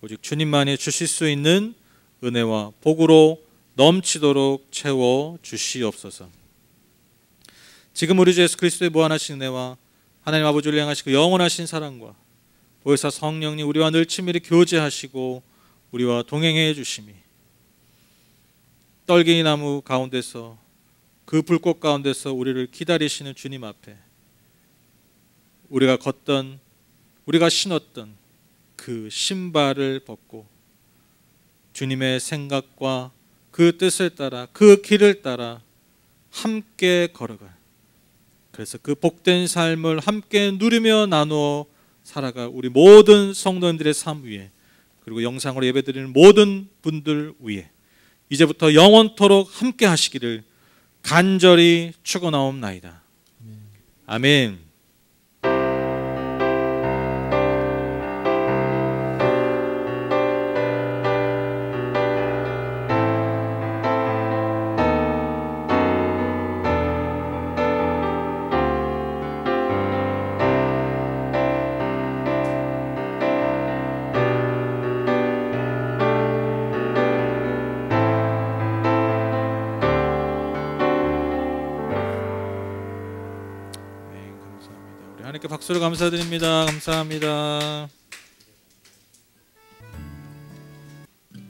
오직 주님만이 주실 수 있는 은혜와 복으로 넘치도록 채워 주시옵소서. 지금 우리 주 예수 그리스도의 무한하신 은혜와 하나님 아버지를 향하신 그 영원하신 사랑과 보혜사 성령님 우리와 늘 친밀히 교제하시고 우리와 동행해 주심이, 떨갱이 나무 가운데서 그 불꽃 가운데서 우리를 기다리시는 주님 앞에 우리가 걷던, 우리가 신었던 그 신발을 벗고 주님의 생각과 그 뜻을 따라, 그 길을 따라 함께 걸어갈, 그래서 그 복된 삶을 함께 누리며 나누어 살아갈 우리 모든 성도님들의 삶 위에, 그리고 영상으로 예배드리는 모든 분들 위에 이제부터 영원토록 함께 하시기를 간절히 축원하옵나이다. 아멘. 하나님께 박수를 감사드립니다. 감사합니다.